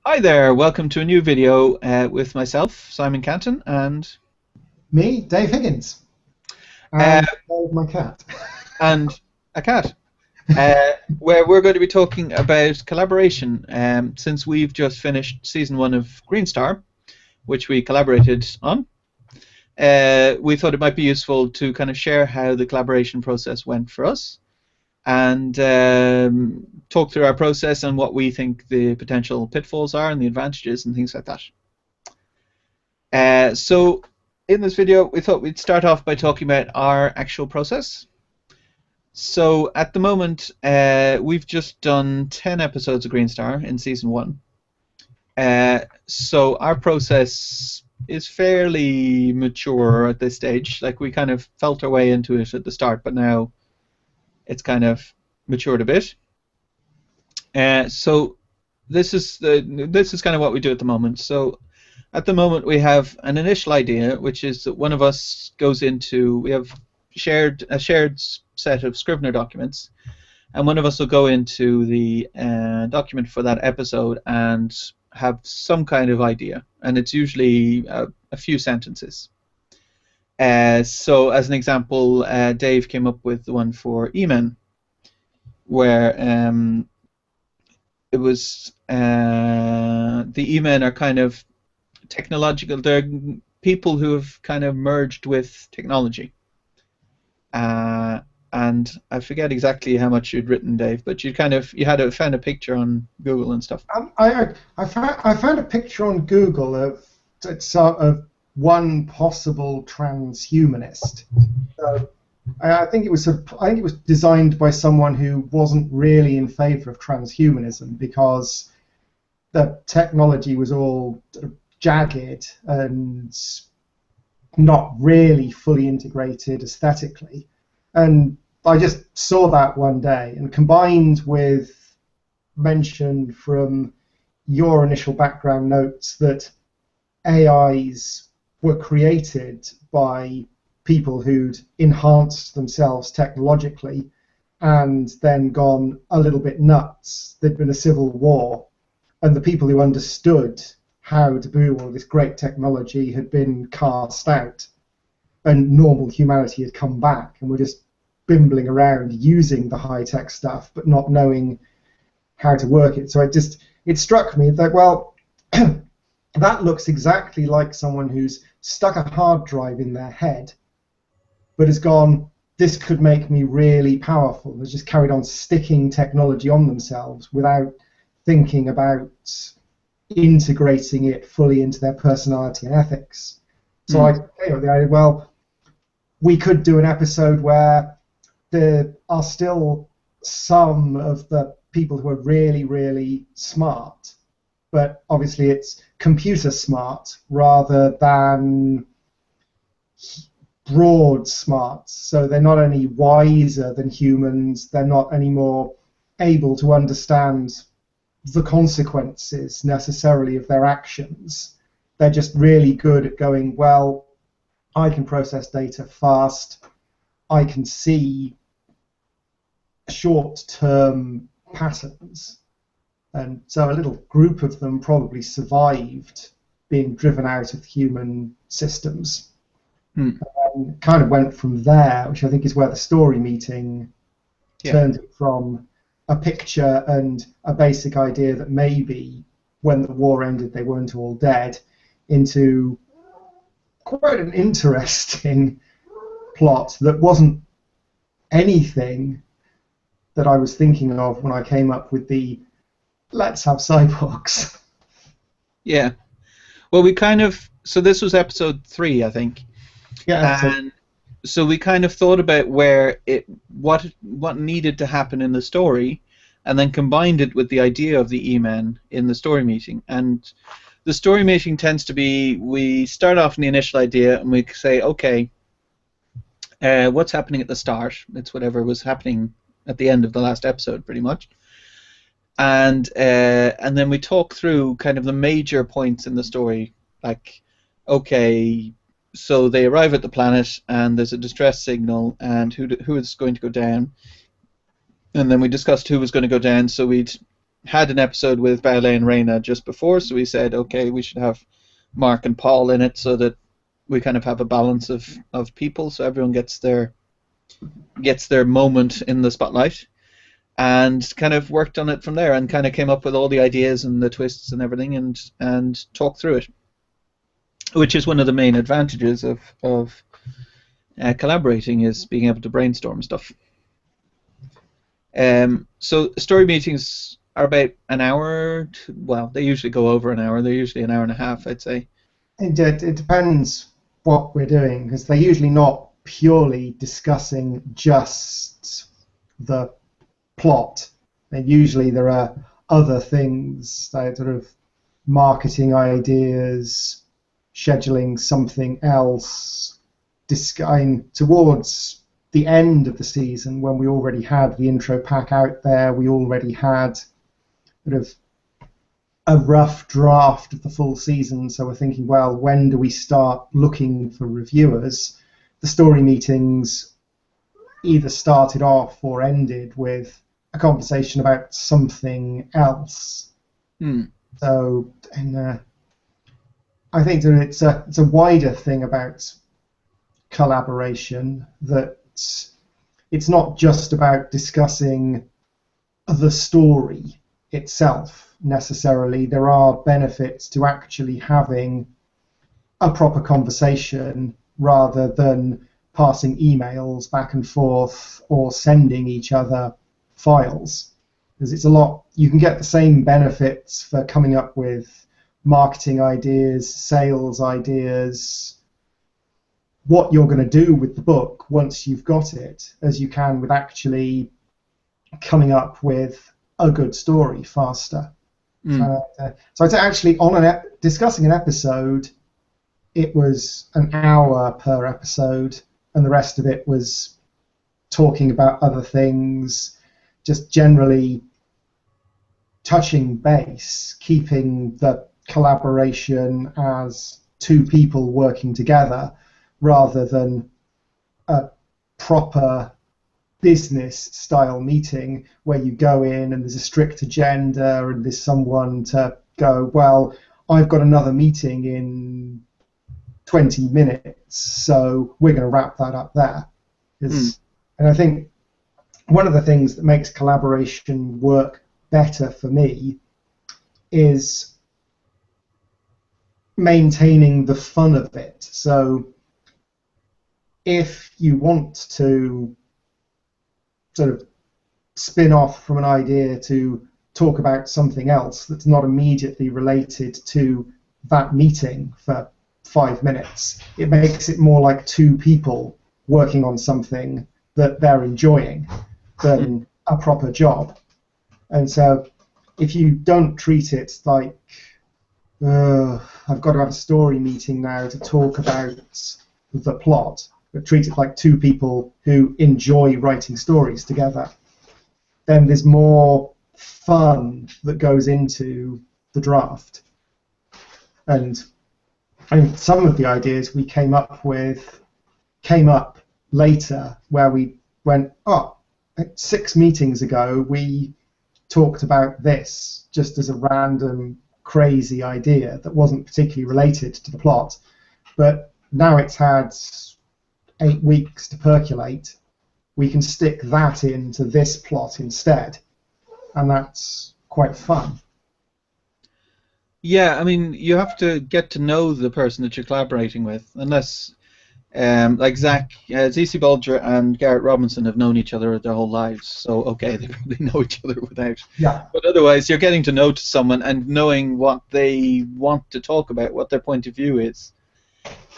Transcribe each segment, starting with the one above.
Hi there, welcome to a new video with myself, Simon Cantan, Me, Dave Higgins, uh, and Dave, my cat. and a cat, where we're going to be talking about collaboration. Since we've just finished season 1 of Greenstar, which we collaborated on, we thought it might be useful to kind of share how the collaboration process went for us and talk through our process and what we think the potential pitfalls are and the advantages and things like that. So in this video, we thought we'd start off by talking about our actual process. So at the moment, we've just done 10 episodes of Greenstar in season 1. So our process is fairly mature at this stage. Like, we kind of felt our way into it at the start, but now it's kind of matured a bit. So this is kind of what we do at the moment. So at the moment, we have an initial idea, which is that one of us goes into, we have a shared set of Scrivener documents, and one of us will go into the document for that episode and have some kind of idea, and it's usually a few sentences. So as an example, Dave came up with the one for E-Men, where it was the E-Men are kind of technological. They're people who have kind of merged with technology. And I forget exactly how much you'd written, Dave, but you found a picture on Google and stuff. I found a picture on Google of one possible transhumanist. So I think it was designed by someone who wasn't really in favour of transhumanism because the technology was all sort of jagged and not really fully integrated aesthetically. And I just saw that one day, and combined with mention from your initial background notes that AIs were created by people who'd enhanced themselves technologically and then gone a little bit nuts. There'd been a civil war, and the people who understood how to do all this great technology had been cast out, and normal humanity had come back, and we're just bimbling around using the high-tech stuff but not knowing how to work it. So it struck me that, well, that looks exactly like someone who's stuck a hard drive in their head but has gone, this could make me really powerful. They've just carried on sticking technology on themselves without thinking about integrating it fully into their personality and ethics. So I came up with the idea, well, we could do an episode where there are still some of the people who are really, really smart, but obviously it's computer smart rather than broad smart. So they're not any wiser than humans, they're not any more able to understand the consequences necessarily of their actions. They're just really good at going, well, I can process data fast, I can see short-term patterns. And so a little group of them probably survived being driven out of human systems. And kind of went from there, which I think is where the story meeting turned it from a picture and a basic idea that maybe when the war ended they weren't all dead, into quite an interesting plot that wasn't anything that I was thinking of when I came up with the let's have cyborgs. Yeah. Well, so this was episode 3, I think. Yeah. And so we kind of thought about what needed to happen in the story, and then combined it with the idea of the E-Men in the story meeting. And the story meeting tends to be, we start off in the initial idea and we say, okay, what's happening at the start? It's whatever was happening at the end of the last episode, pretty much. And then we talk through kind of the major points in the story, like, okay, so they arrive at the planet and there's a distress signal, and who is going to go down, and then we discussed who was going to go down. So we'd had an episode with Ballet and Reina just before, so we said, okay, we should have Mark and Paul in it so that we kind of have a balance of people, so everyone gets their moment in the spotlight, and kind of worked on it from there, and kind of came up with all the ideas and the twists and everything, and talked through it, which is one of the main advantages of collaborating, is being able to brainstorm stuff. So story meetings are about an hour. Well, they usually go over an hour. They're usually an hour and a half, I'd say. It depends what we're doing, because they're usually not purely discussing just the plot. And usually there are other things, like sort of marketing ideas, scheduling something else, towards the end of the season, when we already had the intro pack out there, we already had sort of a rough draft of the full season, so we're thinking, well, when do we start looking for reviewers? The story meetings either started off or ended with a conversation about something else. So, and I think that it's a wider thing about collaboration, that it's not just about discussing the story itself necessarily. There are benefits to actually having a proper conversation rather than passing emails back and forth or sending each other files, because it's a lot. You can get the same benefits for coming up with marketing ideas, sales ideas, what you're going to do with the book once you've got it, as you can with actually coming up with a good story faster. So it's actually discussing an episode, it was an hour per episode, and the rest of it was talking about other things, just generally touching base, keeping the collaboration as two people working together rather than a proper business style meeting where you go in and there's a strict agenda and there's someone to go, well, I've got another meeting in 20 minutes, so we're going to wrap that up there. And I think one of the things that makes collaboration work better for me is maintaining the fun of it. So if you want to sort of spin off from an idea to talk about something else that's not immediately related to that meeting for 5 minutes, it makes it more like two people working on something that they're enjoying than a proper job. And so if you don't treat it like, I've got to have a story meeting now to talk about the plot, but treat it like two people who enjoy writing stories together, then there's more fun that goes into the draft. And I mean, some of the ideas we came up with came up later, where we went, 6 meetings ago we talked about this just as a random crazy idea that wasn't particularly related to the plot, but now it's had 8 weeks to percolate, we can stick that into this plot instead, and that's quite fun. Yeah, I mean, you have to get to know the person that you're collaborating with, unless, like Zach, ZC Bulger and Garrett Robinson have known each other their whole lives, so okay, they probably know each other without. Yeah. But otherwise, you're getting to know someone and knowing what they want to talk about, what their point of view is,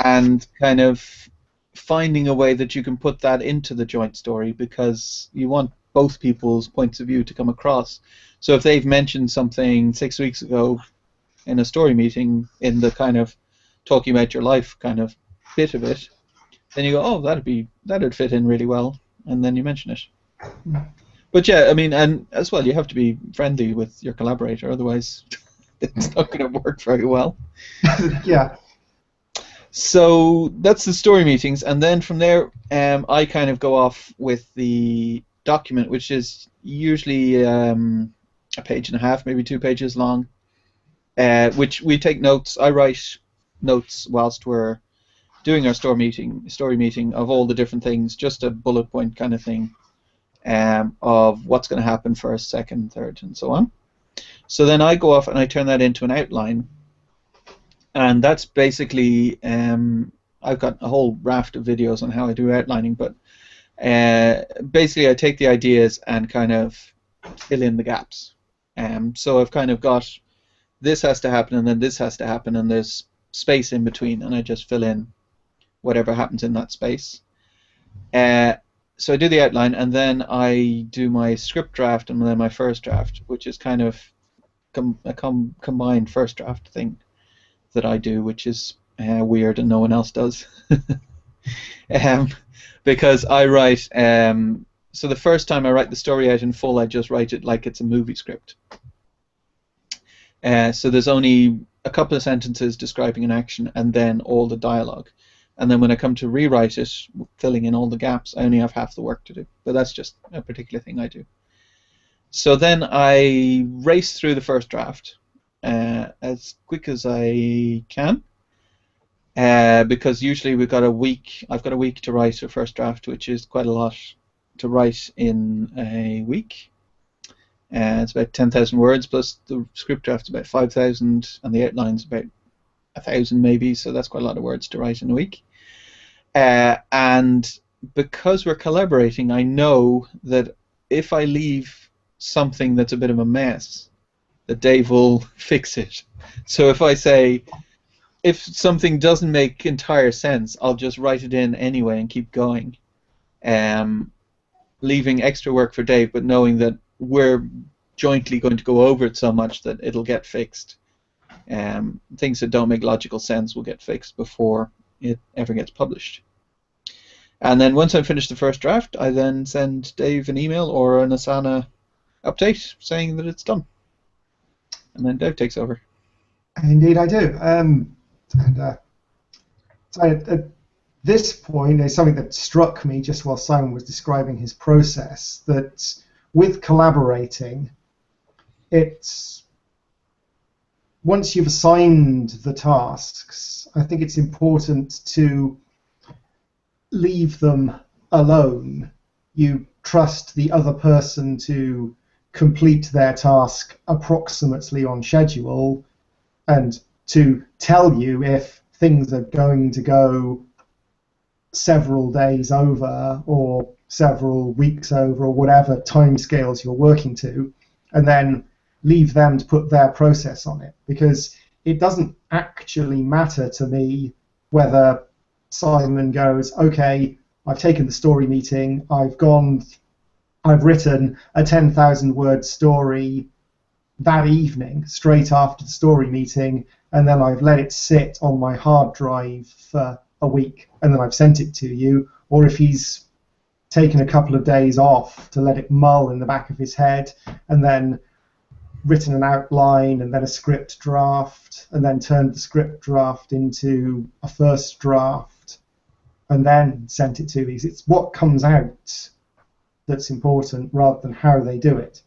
and kind of finding a way that you can put that into the joint story, because you want both people's points of view to come across. So if they've mentioned something 6 weeks ago in a story meeting, in the kind of talking about your life kind of bit of it, then you go, oh, that'd fit in really well, and then you mention it. But yeah, I mean, and as well, you have to be friendly with your collaborator, otherwise it's not going to work very well. Yeah. So that's the story meetings, and then from there, I kind of go off with the document, which is usually a page and a half, maybe 2 pages long, which we take notes. I write notes whilst we're doing our story meeting of all the different things, just a bullet point kind of thing, of what's going to happen first, second, third, and so on. So then I go off and I turn that into an outline, and that's basically, I've got a whole raft of videos on how I do outlining, but basically I take the ideas and kind of fill in the gaps. So I've kind of got, this has to happen and then this has to happen and there's space in between, and I just fill in whatever happens in that space. So I do the outline, and then I do my script draft and then my first draft, which is kind of a combined first draft thing that I do, which is weird and no one else does. Because I write, so the first time I write the story out in full, I just write it like it's a movie script. So there's only a couple of sentences describing an action and then all the dialogue. And then when I come to rewrite it, filling in all the gaps, I only have half the work to do. But that's just a particular thing I do. So then I race through the first draft as quick as I can, because usually we've got a week. I've got a week to write a first draft, which is quite a lot to write in a week. It's about 10,000 words, plus the script draft's about 5,000, and the outline's about 1,000 maybe, so that's quite a lot of words to write in a week. And because we're collaborating, I know that if I leave something that's a bit of a mess, that Dave will fix it. So if I say, if something doesn't make entire sense, I'll just write it in anyway and keep going, leaving extra work for Dave, but knowing that we're jointly going to go over it so much that it'll get fixed. Things that don't make logical sense will get fixed before it ever gets published. And then once I finish the first draft, I then send Dave an email or an Asana update saying that it's done. And then Dave takes over. Indeed, I do. So at this point, there's something that struck me just while Simon was describing his process, that with collaborating, it's once you've assigned the tasks, I think it's important to leave them alone. You trust the other person to complete their task approximately on schedule and to tell you if things are going to go several days over or several weeks over or whatever timescales you're working to, and then leave them to put their process on it, because it doesn't actually matter to me whether Simon goes, okay, I've taken the story meeting, I've written a 10,000 word story that evening, straight after the story meeting, and then I've let it sit on my hard drive for a week, and then I've sent it to you, or if he's taken a couple of days off to let it mull in the back of his head, and then written an outline and then a script draft, and then turned the script draft into a first draft, and then sent it to these. It's what comes out that's important rather than how they do it.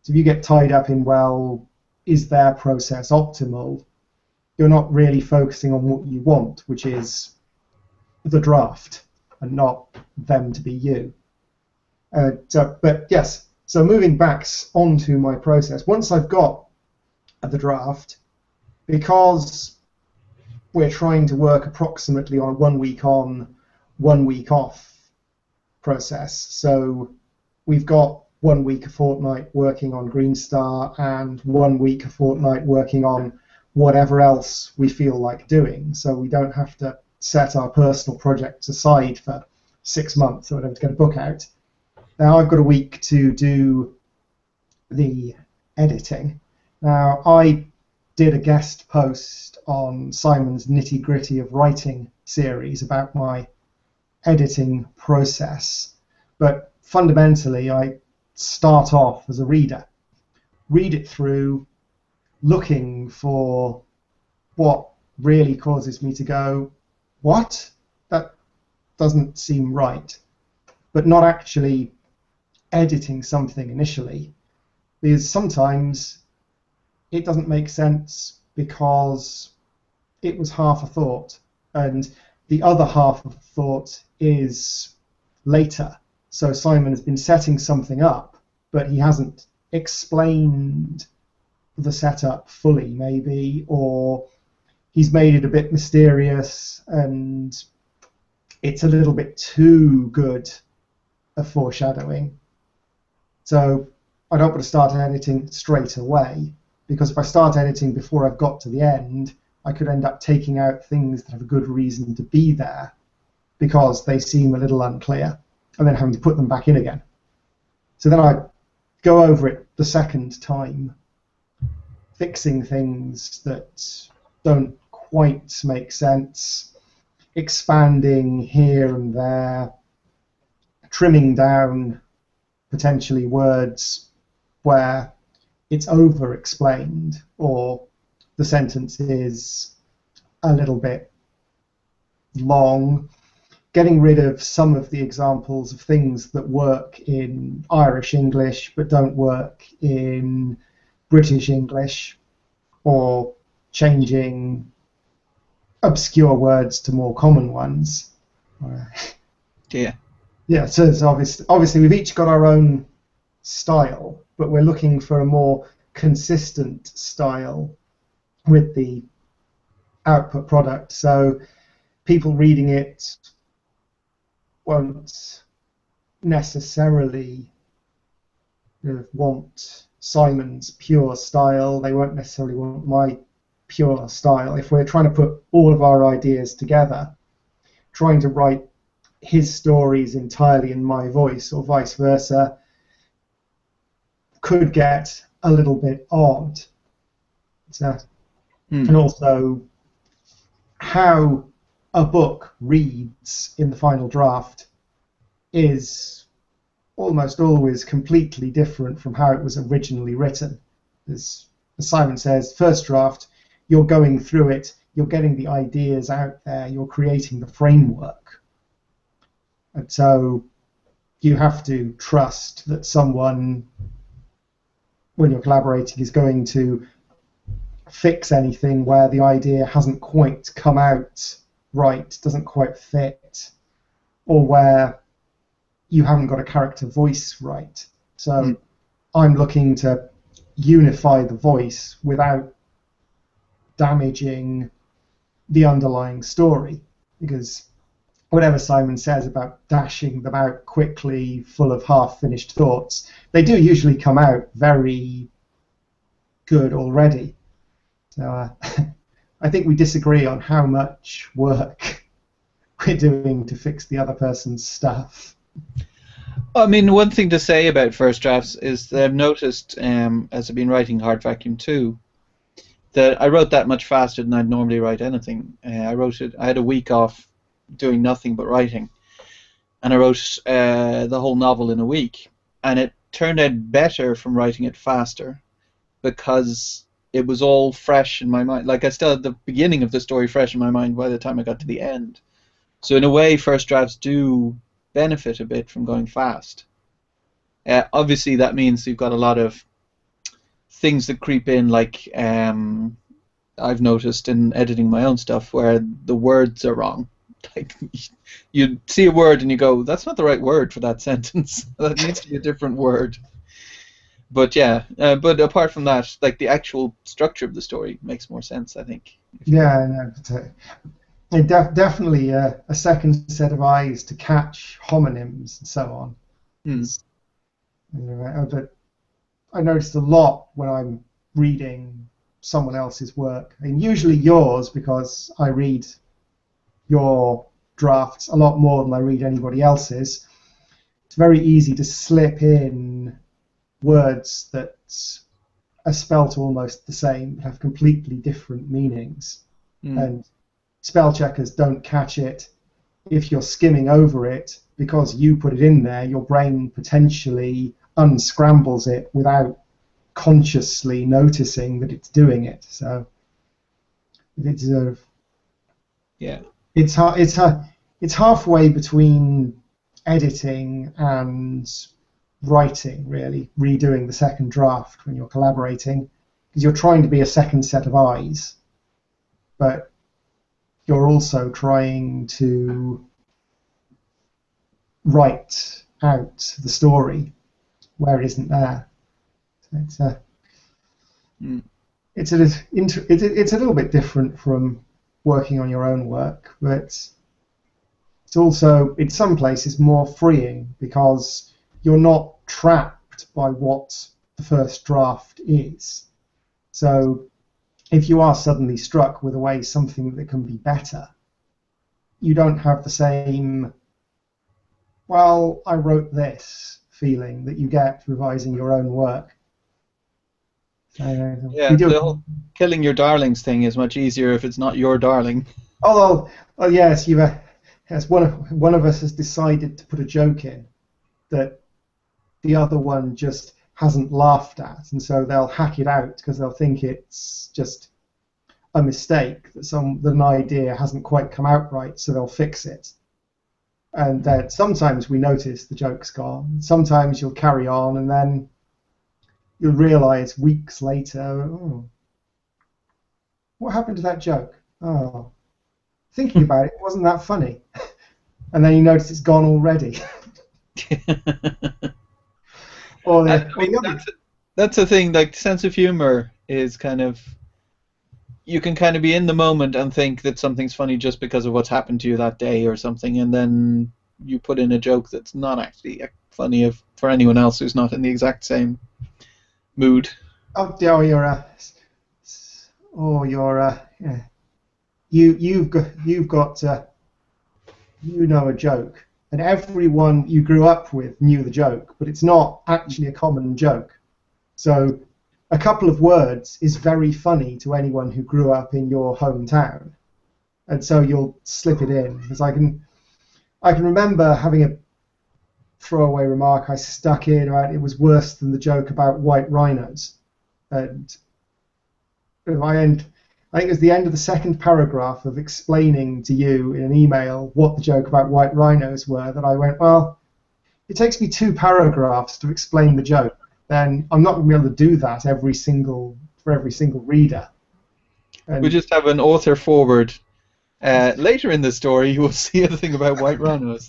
So if you get tied up in, well, is their process optimal, you're not really focusing on what you want, which is the draft, and not them to be you. But yes, so moving back onto my process, once I've got the draft, because we're trying to work approximately on a 1 week on, 1 week off process, so we've got 1 week a fortnight working on Greenstar and 1 week a fortnight working on whatever else we feel like doing, so we don't have to set our personal projects aside for 6 months or whatever to get a book out. Now I've got a week to do the editing. Now I did a guest post on Simon's Nitty Gritty of Writing series about my editing process, but fundamentally I start off as a reader, read it through, looking for what really causes me to go, what? That doesn't seem right, but not actually editing something initially. Because sometimes it doesn't make sense because it was half a thought, and the other half of the thought is later. So Simon has been setting something up, but he hasn't explained the setup fully, maybe, or he's made it a bit mysterious, and it's a little bit too good a foreshadowing. So I don't want to start editing straight away, because if I start editing before I've got to the end, I could end up taking out things that have a good reason to be there because they seem a little unclear, and then having to put them back in again. So then I go over it the second time, fixing things that don't quite make sense, expanding here and there, trimming down potentially words where it's over-explained or the sentence is a little bit long, getting rid of some of the examples of things that work in Irish English but don't work in British English, or changing obscure words to more common ones. Yeah. Yeah, so it's obviously we've each got our own style, but we're looking for a more consistent style with the output product. So people reading it won't necessarily want Simon's pure style. They won't necessarily want my pure style. If we're trying to put all of our ideas together, trying to write his stories entirely in my voice or vice versa could get a little bit odd. So, and also how a book reads in the final draft is almost always completely different from how it was originally written. As Simon says, first draft, you're going through it, you're getting the ideas out there, you're creating the framework. And so you have to trust that someone, when you're collaborating, is going to fix anything where the idea hasn't quite come out right, doesn't quite fit, or where you haven't got a character voice right. So I'm looking to unify the voice without damaging the underlying story, because whatever Simon says about dashing them out quickly, full of half-finished thoughts, they do usually come out very good already. So I think we disagree on how much work we're doing to fix the other person's stuff. I mean, one thing to say about first drafts is that I've noticed, as I've been writing Hard Vacuum 2, that I wrote that much faster than I'd normally write anything. I had a week off doing nothing but writing, and I wrote the whole novel in a week, and it turned out better from writing it faster because it was all fresh in my mind. Like, I still had the beginning of the story fresh in my mind by the time I got to the end. So in a way, first drafts do benefit a bit from going fast. Obviously, that means you've got a lot of things that creep in, like I've noticed in editing my own stuff where the words are wrong. Like, you see a word and you go, that's not the right word for that sentence. That needs to be a different word. But yeah, but apart from that, like, the actual structure of the story makes more sense, I think. Yeah, no, but, definitely a second set of eyes to catch homonyms and so on. But I noticed a lot when I'm reading someone else's work, and usually yours, because I read your drafts a lot more than I read anybody else's. It's very easy to slip in words that are spelt almost the same but have completely different meanings. And spell checkers don't catch it. If you're skimming over it, because you put it in there, your brain potentially unscrambles it without consciously noticing that it's doing it. So it's it's halfway between editing and writing, really, redoing the second draft when you're collaborating, because you're trying to be a second set of eyes, but you're also trying to write out the story where it isn't there. So it's a little bit different from working on your own work, but it's also, in some places, more freeing because you're not trapped by what the first draft is. So if you are suddenly struck with a way something that can be better, you don't have the same, well, I wrote this feeling that you get revising your own work. Yeah, the whole killing your darlings thing is much easier if it's not your darling. Although, oh yes, yes, one of us has decided to put a joke in that the other one just hasn't laughed at, and so they'll hack it out because they'll think it's just a mistake, that an idea hasn't quite come out right, so they'll fix it. And then sometimes we notice the joke's gone. Sometimes you'll carry on, and then you'll realise weeks later, oh, what happened to that joke? Oh, thinking about it, it wasn't that funny. And then you notice it's gone already. That's the thing, like, sense of humor is kind of, you can kind of be in the moment and think that something's funny just because of what's happened to you that day or something, and then you put in a joke that's not actually funny for anyone else who's not in the exact same mood. Yeah. You've got you know a joke, and everyone you grew up with knew the joke, but it's not actually a common joke. So a couple of words is very funny to anyone who grew up in your hometown, and so you'll slip it in. Because I can remember having a throwaway remark I stuck in about it was worse than the joke about white rhinos, and I think it was the end of the second paragraph of explaining to you in an email what the joke about white rhinos were, that I went, well, it takes me 2 paragraphs to explain the joke, then I'm not going to be able to do that for every single reader. And we just have an author forward. Later in the story, you will see a thing about white rhinos.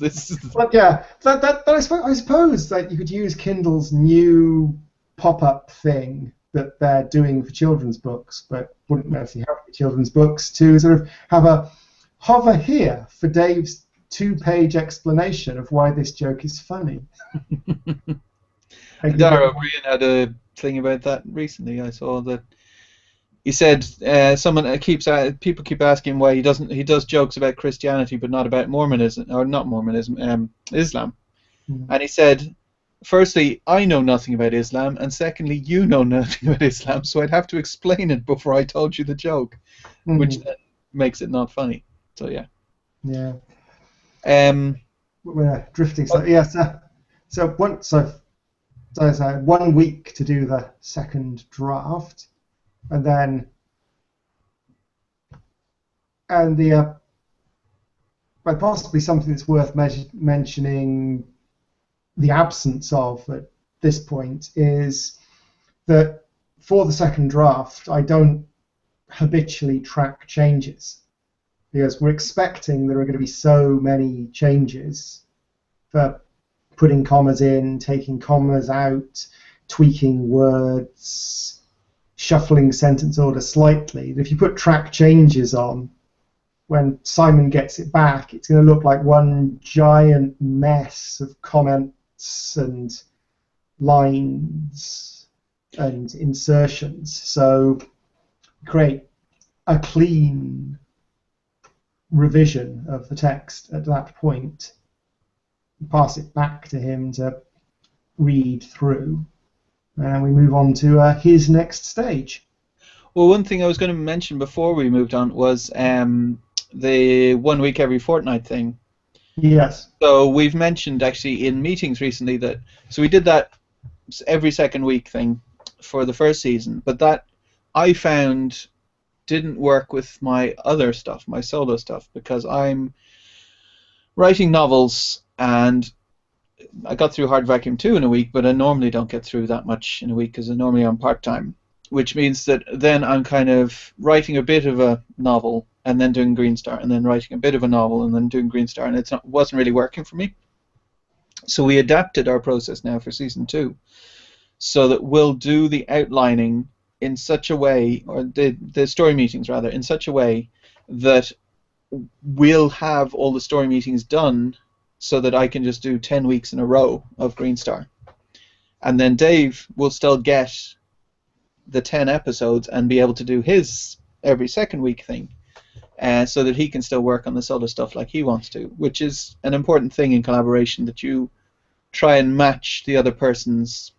But yeah, I suppose that you could use Kindle's new pop-up thing that they're doing for children's books, but wouldn't necessarily have for children's books, to sort of have a hover here for Dave's 2-page explanation of why this joke is funny. Dara O'Brien had a thing about that recently. I saw that he said people keep asking why he does jokes about Christianity but not about Mormonism, or not Mormonism, Islam. And he said, firstly, I know nothing about Islam, and secondly, you know nothing about Islam, so I'd have to explain it before I told you the joke, which makes it not funny. So yeah. Yeah. We're drifting. So yes. So there's 1 week to do the second draft, and but possibly something that's worth mentioning, the absence of at this point, is that for the second draft I don't habitually track changes, because we're expecting there are going to be so many changes for putting commas in, taking commas out, tweaking words, shuffling sentence order slightly, that if you put track changes on, when Simon gets it back, it's going to look like one giant mess of comments and lines and insertions. So create a clean revision of the text at that point, pass it back to him to read through, and we move on to his next stage. Well, one thing I was going to mention before we moved on was the 1 week every fortnight thing. Yes. So we've mentioned actually in meetings recently that, so we did that every second week thing for the first season, but that I found didn't work with my other stuff, my solo stuff, because I'm writing novels, and I got through Hard Vacuum 2 in a week, but I normally don't get through that much in a week because I normally am part-time, which means that then I'm kind of writing a bit of a novel and then doing Greenstar, and then writing a bit of a novel and then doing Greenstar, and wasn't really working for me. So we adapted our process now for season 2, so that we'll do the outlining in such a way, or the story meetings rather, in such a way that we'll have all the story meetings done so that I can just do 10 weeks in a row of Greenstar. And then Dave will still get the 10 episodes and be able to do his every second week thing, so that he can still work on this other stuff like he wants to, which is an important thing in collaboration, that you try and match the other person's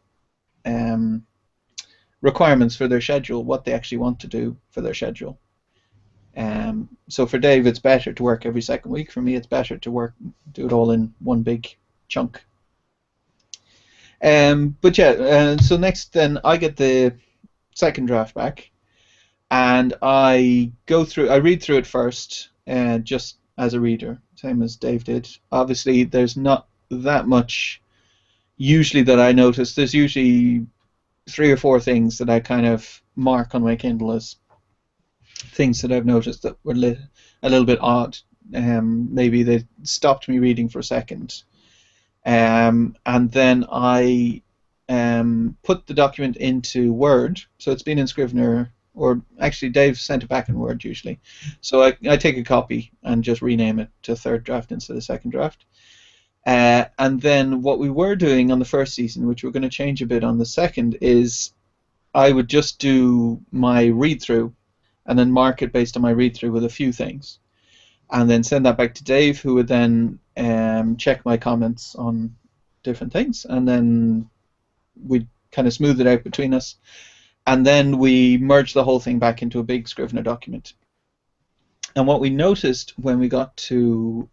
requirements for their schedule, what they actually want to do for their schedule. So for Dave, it's better to work every second week. For me, it's better to do it all in one big chunk. But yeah, so next then I get the second draft back, and I read through it first, just as a reader, same as Dave did. Obviously, there's not that much usually that I notice. There's usually 3 or 4 things that I kind of mark on my Kindle as things that I've noticed that were a little bit odd. Maybe they stopped me reading for a second. And then I put the document into Word. So it's been in Scrivener, or actually Dave sent it back in Word usually. So I take a copy and just rename it to third draft instead of second draft. And then what we were doing on the first season, which we're going to change a bit on the second, is I would just do my read-through and then mark it based on my read-through with a few things, and then send that back to Dave, who would then check my comments on different things, and then we'd kind of smooth it out between us, and then we merge the whole thing back into a big Scrivener document. And what we noticed when we got to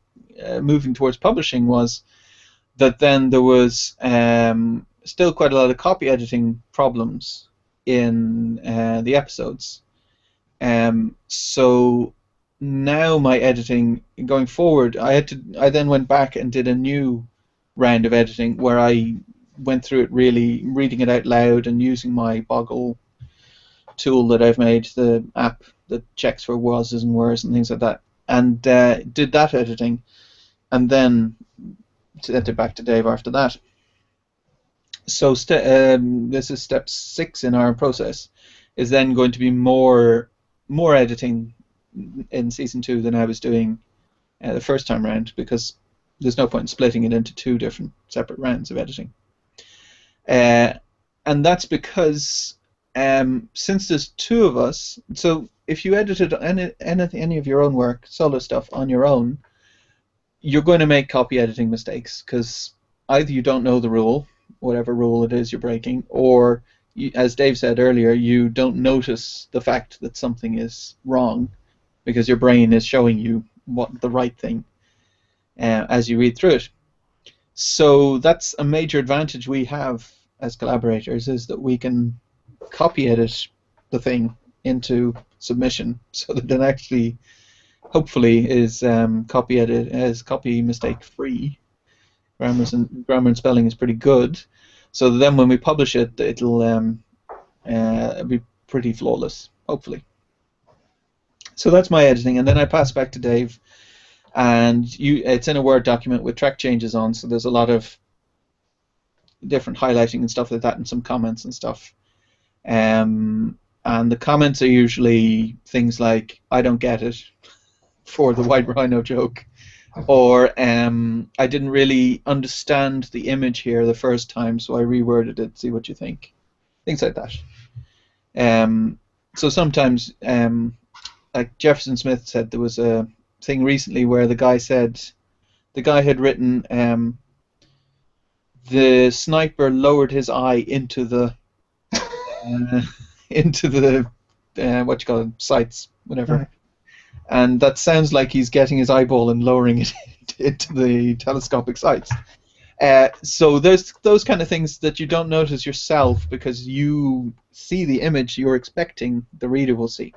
moving towards publishing was that then there was still quite a lot of copy editing problems in the episodes. So now my editing going forward, I then went back and did a new round of editing where I went through it, really reading it out loud and using my Boggle tool that I've made, the app that checks for was's and where's and things like that, and did that editing, and then sent it back to Dave after that. So this is step 6 in our process, is then going to be more editing in season 2 than I was doing the first time round, because there's no point in splitting it into 2 different separate rounds of editing. And that's because since there's 2 of us, so if you edited any of your own work, solo stuff, on your own, you're going to make copy editing mistakes, because either you don't know the rule, whatever rule it is you're breaking, or as Dave said earlier, you don't notice the fact that something is wrong because your brain is showing you what the right thing as you read through it. So that's a major advantage we have as collaborators, is that we can copy edit the thing into submission so that it actually, hopefully, is copy mistake free. Grammar and spelling is pretty good. So then when we publish it, it'll be pretty flawless, hopefully. So that's my editing, and then I pass back to Dave, and it's in a Word document with track changes on, so there's a lot of different highlighting and stuff like that, and some comments and stuff. And the comments are usually things like, I don't get it, for the white rhino joke, or I didn't really understand the image here the first time, so I reworded it, see what you think. Things like that. So sometimes, like Jefferson Smith said, there was a thing recently where the guy had written, the sniper lowered his eye into the what you call it, sights, whatever. Right. And that sounds like he's getting his eyeball and lowering it into the telescopic sights. So there's those kind of things that you don't notice yourself because you see the image you're expecting the reader will see.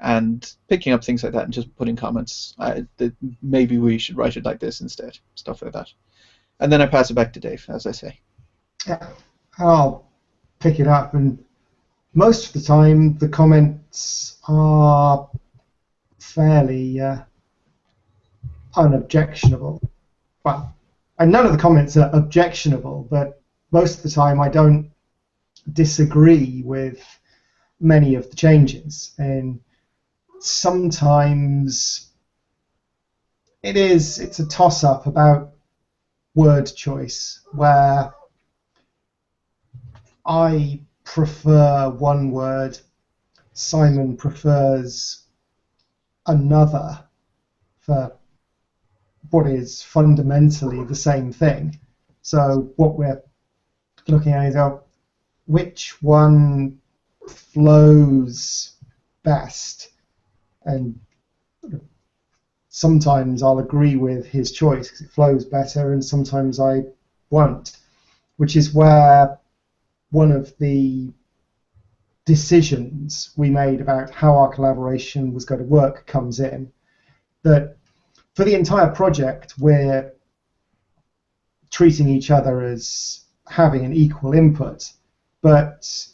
And picking up things like that and just putting comments, that maybe we should write it like this instead, stuff like that. and then I pass it back to Dave, as I say. Yeah, I'll pick it up, and most of the time the comments are fairly unobjectionable. Well, and none of the comments are objectionable, but most of the time I don't disagree with many of the changes, and sometimes it's a toss-up about word choice, where I prefer one word, Simon prefers another for what is fundamentally the same thing. So what we're looking at is which one flows best, and sometimes I'll agree with his choice because it flows better, and sometimes I won't, which is where one of the decisions we made about how our collaboration was going to work comes in. That for the entire project, we're treating each other as having an equal input, but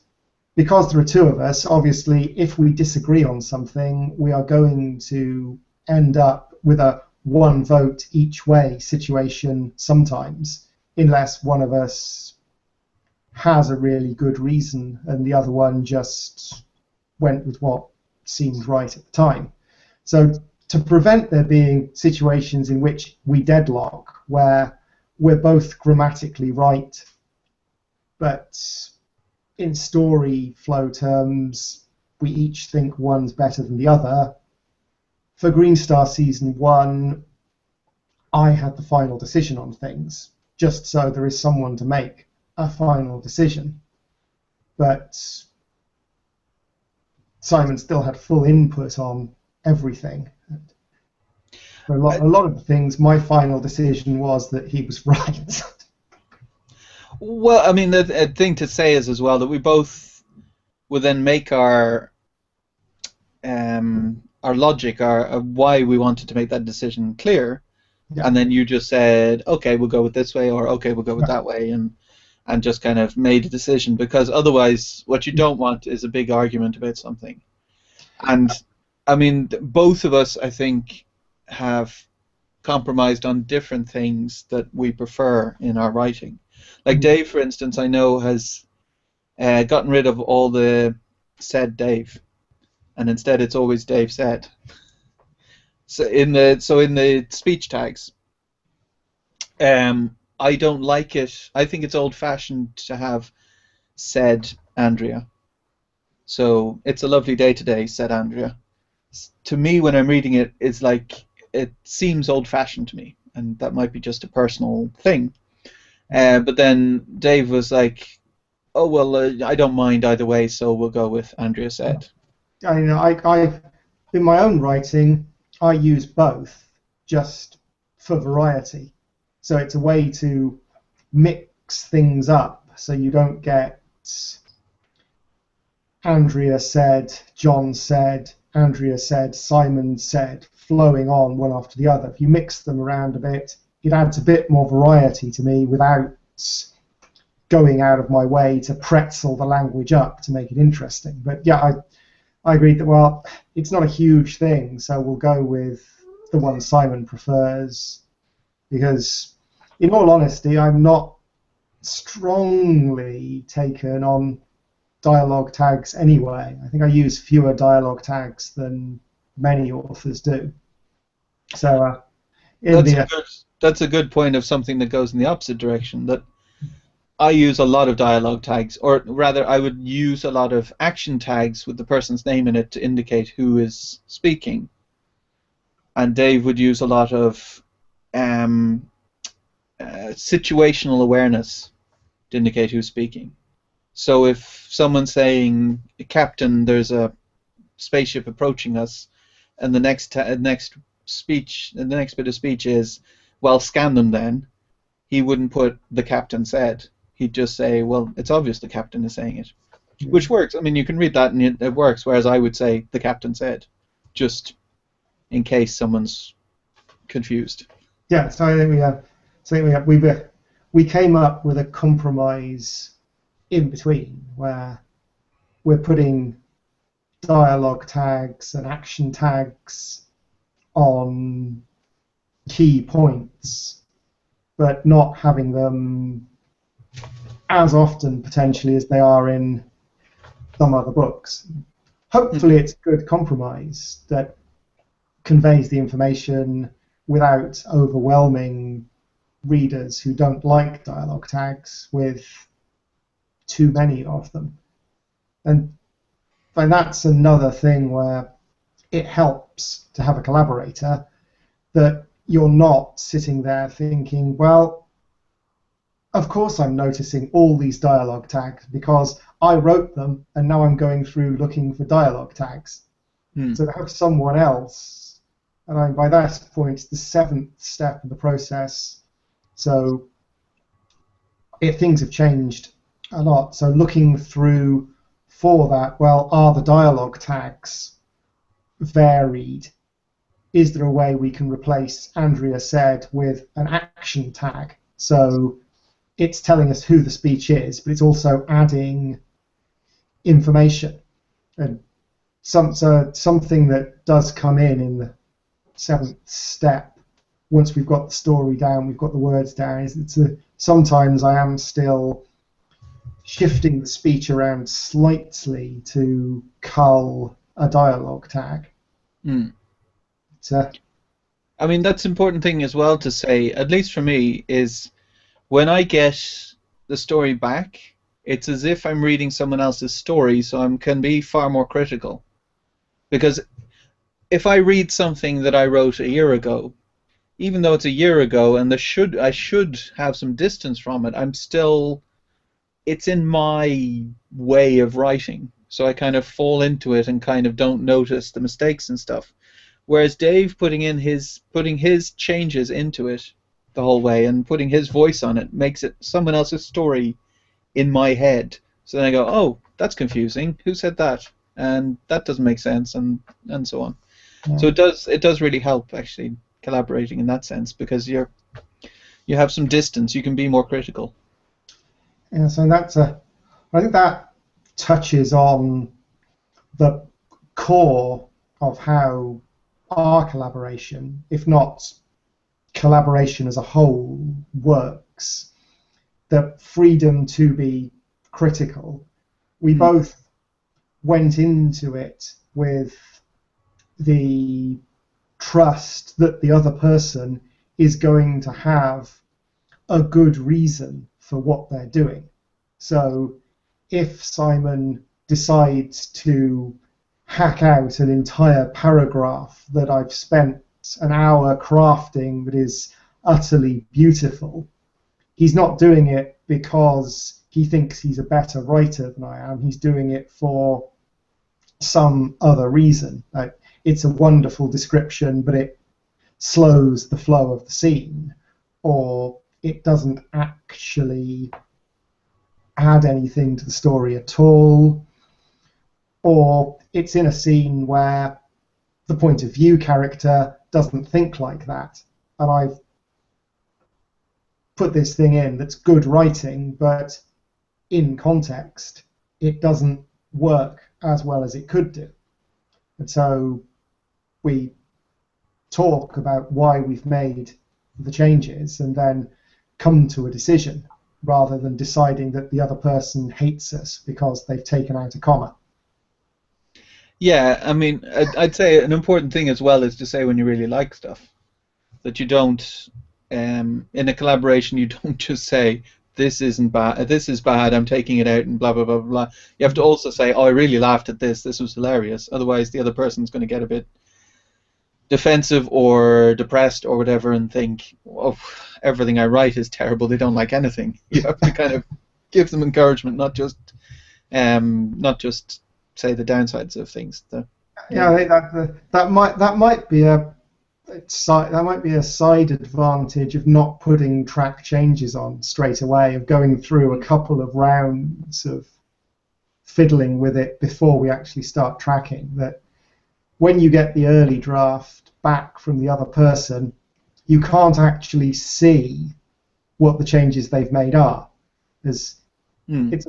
because there are two of us, obviously, if we disagree on something, we are going to end up with a one vote each way situation sometimes, unless one of us has a really good reason and the other one just went with what seemed right at the time. So to prevent there being situations in which we deadlock, where we're both grammatically right, but in story flow terms, we each think one's better than the other. For Greenstar Season 1, I had the final decision on things, just so there is someone to make a final decision. But Simon still had full input on everything. For a lot of the things, my final decision was that he was right. Well, I mean, the thing to say is as well that we both would then make our logic, our why we wanted to make that decision clear, Yeah. and then you just said, okay, we'll go with this way, or okay, we'll go with Yeah. that way, and just kind of made a decision, because otherwise what you don't want is a big argument about something. And I mean, both of us, I think, have compromised on different things that we prefer in our writing. Like Dave, for instance, I know has gotten rid of all the said Dave, and instead it's always Dave said. So in the speech tags, I don't like it. I think it's old-fashioned to have said Andrea. So it's a lovely day today, said Andrea. To me, when I'm reading it, it's like it seems old-fashioned to me, and that might be just a personal thing. But then Dave was like, "Oh well, I don't mind either way, so we'll go with Andrea said." I in my own writing, I use both just for variety. So it's a way to mix things up, so you don't get Andrea said, John said, Andrea said, Simon said, flowing on one after the other. If you mix them around a bit, it adds a bit more variety to me without going out of my way to pretzel the language up to make it interesting. But yeah, I agreed that, well, it's not a huge thing, so we'll go with the one Simon prefers, because in all honesty, I'm not strongly taken on dialogue tags anyway. I think I use fewer dialogue tags than many authors do. So that's a good point of something that goes in the opposite direction, that I use a lot of dialogue tags, or rather I would use a lot of action tags with the person's name in it to indicate who is speaking. And Dave would use a lot of situational awareness to indicate who's speaking. So if someone's saying, "Captain, there's a spaceship approaching us," and the next bit of speech is, "Well, scan them then," he wouldn't put "the captain said." He'd just say, "Well, it's obvious the captain is saying it," which works. I mean, you can read that and it works. Whereas I would say "the captain said," just in case someone's confused. yeah, so I think we we came up with a compromise in between where we're putting dialogue tags and action tags on key points, but not having them as often potentially as they are in some other books. Hopefully it's a good compromise that conveys the information without overwhelming readers who don't like dialogue tags with too many of them. And that's another thing where it helps to have a collaborator, that you're not sitting there thinking, well, of course I'm noticing all these dialogue tags because I wrote them and now I'm going through looking for dialogue tags. So to have someone else, and by that point it's the 7th step in the process, so things have changed a lot. So looking through for that, well, are the dialogue tags varied? Is there a way we can replace Andrea said with an action tag? So it's telling us who the speech is, but it's also adding information. And something that does come in the 7th step, once we've got the story down, we've got the words down, is sometimes I am still shifting the speech around slightly to cull a dialogue tag. I mean, that's an important thing as well to say, at least for me, is when I get the story back, it's as if I'm reading someone else's story, so I can be far more critical. Because if I read something that I wrote a year ago, even though it's a year ago and I should have some distance from it, it's in my way of writing. So I kind of fall into it and kind of don't notice the mistakes and stuff. Whereas Dave putting his changes into it the whole way and putting his voice on it makes it someone else's story in my head. So then I go, oh, that's confusing. Who said that? And that doesn't make sense, and so on. Yeah. So it does really help actually collaborating in that sense, because you have some distance. You can be more critical. Yeah, so I think that touches on the core of how our collaboration, if not collaboration as a whole, works. The freedom to be critical. We both went into it with the trust that the other person is going to have a good reason for what they're doing. So if Simon decides to hack out an entire paragraph that I've spent an hour crafting that is utterly beautiful, he's not doing it because he thinks he's a better writer than I am. He's doing it for some other reason. Like, it's a wonderful description, but it slows the flow of the scene, or it doesn't actually add anything to the story at all, or it's in a scene where the point of view character doesn't think like that, and I've put this thing in that's good writing, but in context it doesn't work as well as it could do. And so we talk about why we've made the changes and then come to a decision, rather than deciding that the other person hates us because they've taken out a comma. Yeah, I mean, I'd say an important thing as well is to say when you really like stuff, that you don't, in a collaboration, you don't just say, this isn't bad, this is bad, I'm taking it out, and blah, blah, blah, blah. You have to also say, oh, I really laughed at this was hilarious. Otherwise, the other person's going to get a bit defensive or depressed or whatever and think, oh, everything I write is terrible, they don't like anything. You have to kind of give them encouragement, not just say the downsides of things. Yeah, I think that might be a side advantage of not putting track changes on straight away, of going through a couple of rounds of fiddling with it before we actually start tracking. That when you get the early draft back from the other person, you can't actually see what the changes they've made are. As Hmm. it's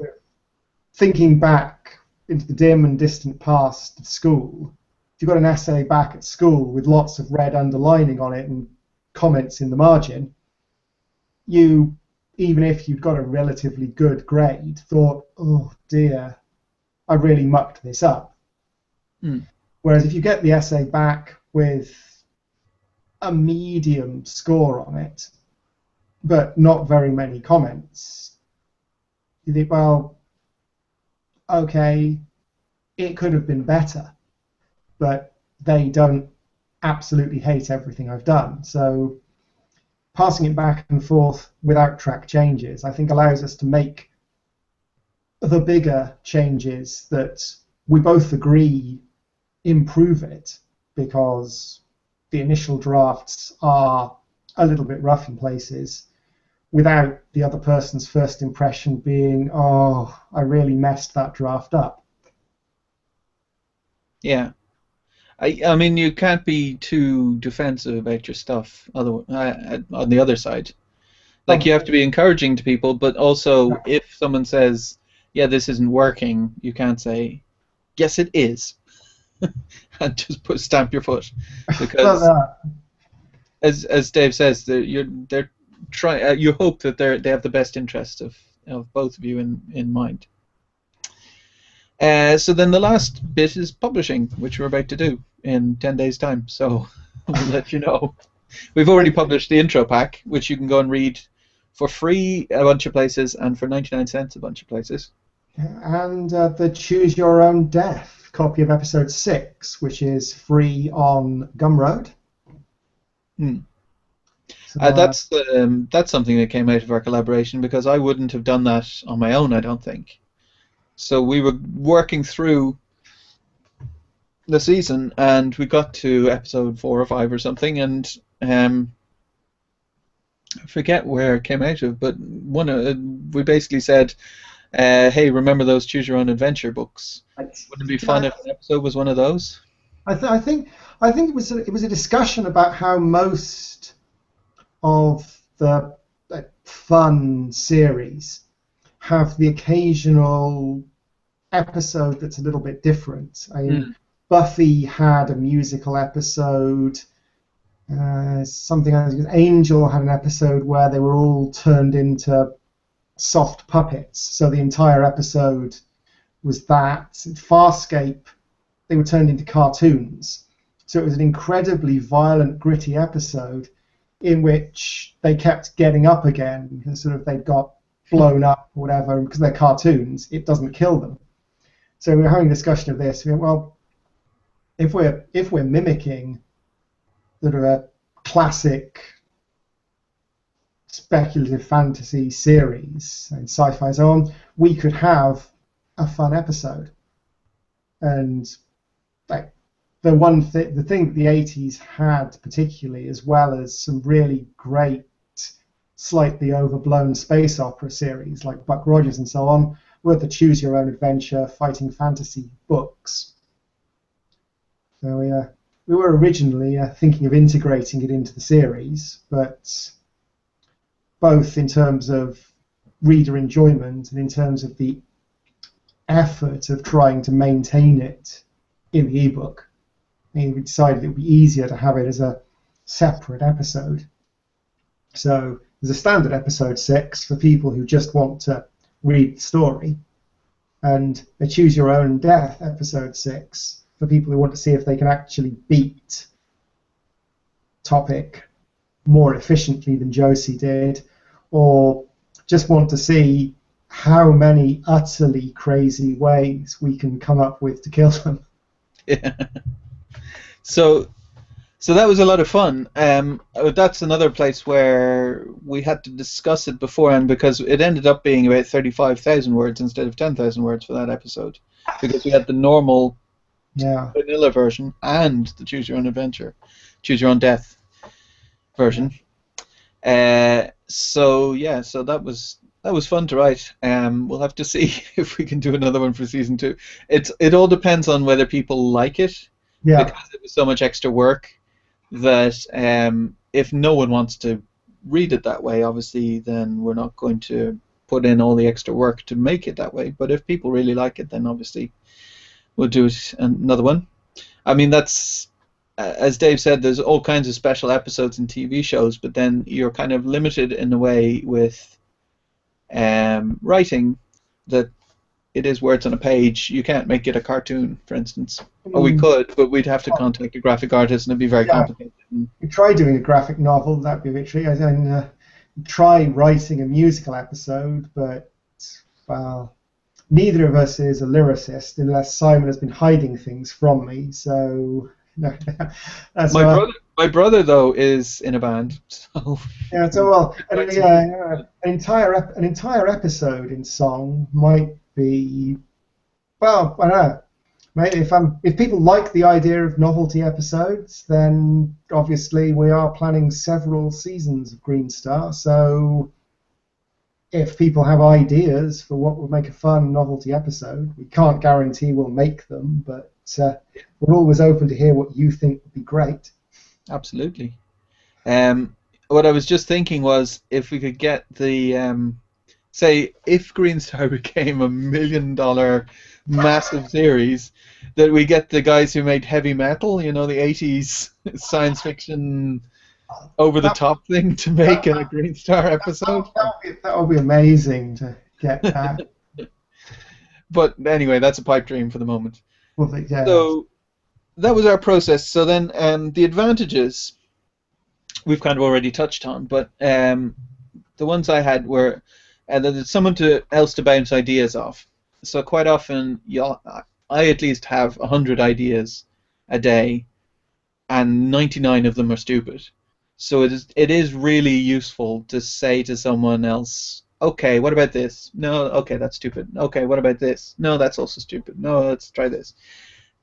thinking back into the dim and distant past of school. If you've got an essay back at school with lots of red underlining on it and comments in the margin, you, even if you'd got a relatively good grade, thought, oh dear, I really mucked this up. Hmm. Whereas if you get the essay back with a medium score on it, but not very many comments, you think, well, okay, it could have been better, but they don't absolutely hate everything I've done. So passing it back and forth without track changes, I think allows us to make the bigger changes that we both agree improve it, because the initial drafts are a little bit rough in places, without the other person's first impression being, oh, I really messed that draft up. Yeah. I mean, you can't be too defensive about your stuff on the other side. Like, Oh, you have to be encouraging to people, but also if someone says, yeah, this isn't working, you can't say, yes, it is, and just stamp your foot. well, Because, as Dave says, they're try. You hope that they have the best interest of both of you in mind. So then the last bit is publishing, which we're about to do in 10 days' time. So we'll let you know. We've already published the intro pack, which you can go and read for free a bunch of places and for 99 cents a bunch of places. and the Choose Your Own Death copy of episode 6, which is free on Gumroad. Hmm. So, That's something that came out of our collaboration, because I wouldn't have done that on my own, I don't think. So we were working through the season, and we got to episode 4 or 5 or something, and I forget where it came out of, but we basically said, "Hey, remember those Choose Your Own Adventure books? Wouldn't it be fun I, if an episode was one of those?" I think it was a discussion about how most of the fun series have the occasional episode that's a little bit different. I mean, Hmm. Buffy had a musical episode. Something else. Angel had an episode where they were all turned into soft puppets. So the entire episode was that. Farscape, they were turned into cartoons. So it was an incredibly violent, gritty episode in which they kept getting up again because sort of they got blown up or whatever. And because they're cartoons, it doesn't kill them. So we were having a discussion of this. We went, well, if we're mimicking sort of a classic speculative fantasy series and sci-fi so on, we could have a fun episode. And like the thing that the 80s had particularly, as well as some really great, slightly overblown space opera series like Buck Rogers and so on, were the Choose Your Own Adventure fighting fantasy books. So we were originally thinking of integrating it into the series, but both in terms of reader enjoyment and in terms of the effort of trying to maintain it in the ebook, we decided it would be easier to have it as a separate episode. So there's a standard episode 6 for people who just want to read the story, and a Choose Your Own Death episode 6 for people who want to see if they can actually beat Topic more efficiently than Josie did, or just want to see how many utterly crazy ways we can come up with to kill them. Yeah. So that was a lot of fun. That's another place where we had to discuss it beforehand, because it ended up being about 35,000 words instead of 10,000 words for that episode, because we had the normal Yeah. vanilla version and the Choose Your Own Adventure, Choose Your Own Death version. So that was fun to write. We'll have to see if we can do another one for season 2. It all depends on whether people like it, Yeah. because it was so much extra work that if no one wants to read it that way, obviously, then we're not going to put in all the extra work to make it that way. But if people really like it, then obviously we'll do it another one. I mean, that's as Dave said, there's all kinds of special episodes in TV shows, but then you're kind of limited in a way with writing that it is words on a page. You can't make it a cartoon, for instance. Or we could, but we'd have to contact a graphic artist, and it'd be very complicated. We try doing a graphic novel, that'd be a victory. And try writing a musical episode, but, well, neither of us is a lyricist, unless Simon has been hiding things from me, so... That's my brother, though, is in a band, so... Yeah, so, well, an entire episode in song might be... Well, I don't know. Maybe if people like the idea of novelty episodes, then obviously we are planning several seasons of Greenstar. So if people have ideas for what would make a fun novelty episode, we can't guarantee we'll make them, but we're always open to hear what you think would be great. Absolutely. What I was just thinking was if we could get the say if Greenstar became $1 million massive series, that we get the guys who made heavy metal, you know, the 80s science fiction over the top thing to make in a Greenstar episode. That would be amazing to get that. But anyway, that's a pipe dream for the moment. Well, yeah. So that was our process. So then the advantages we've kind of already touched on, but the ones I had were that there's someone else to bounce ideas off. So quite often, I at least have 100 ideas a day, and 99 of them are stupid. So it is really useful to say to someone else, okay, what about this? No, okay, that's stupid. Okay, what about this? No, that's also stupid. No, let's try this.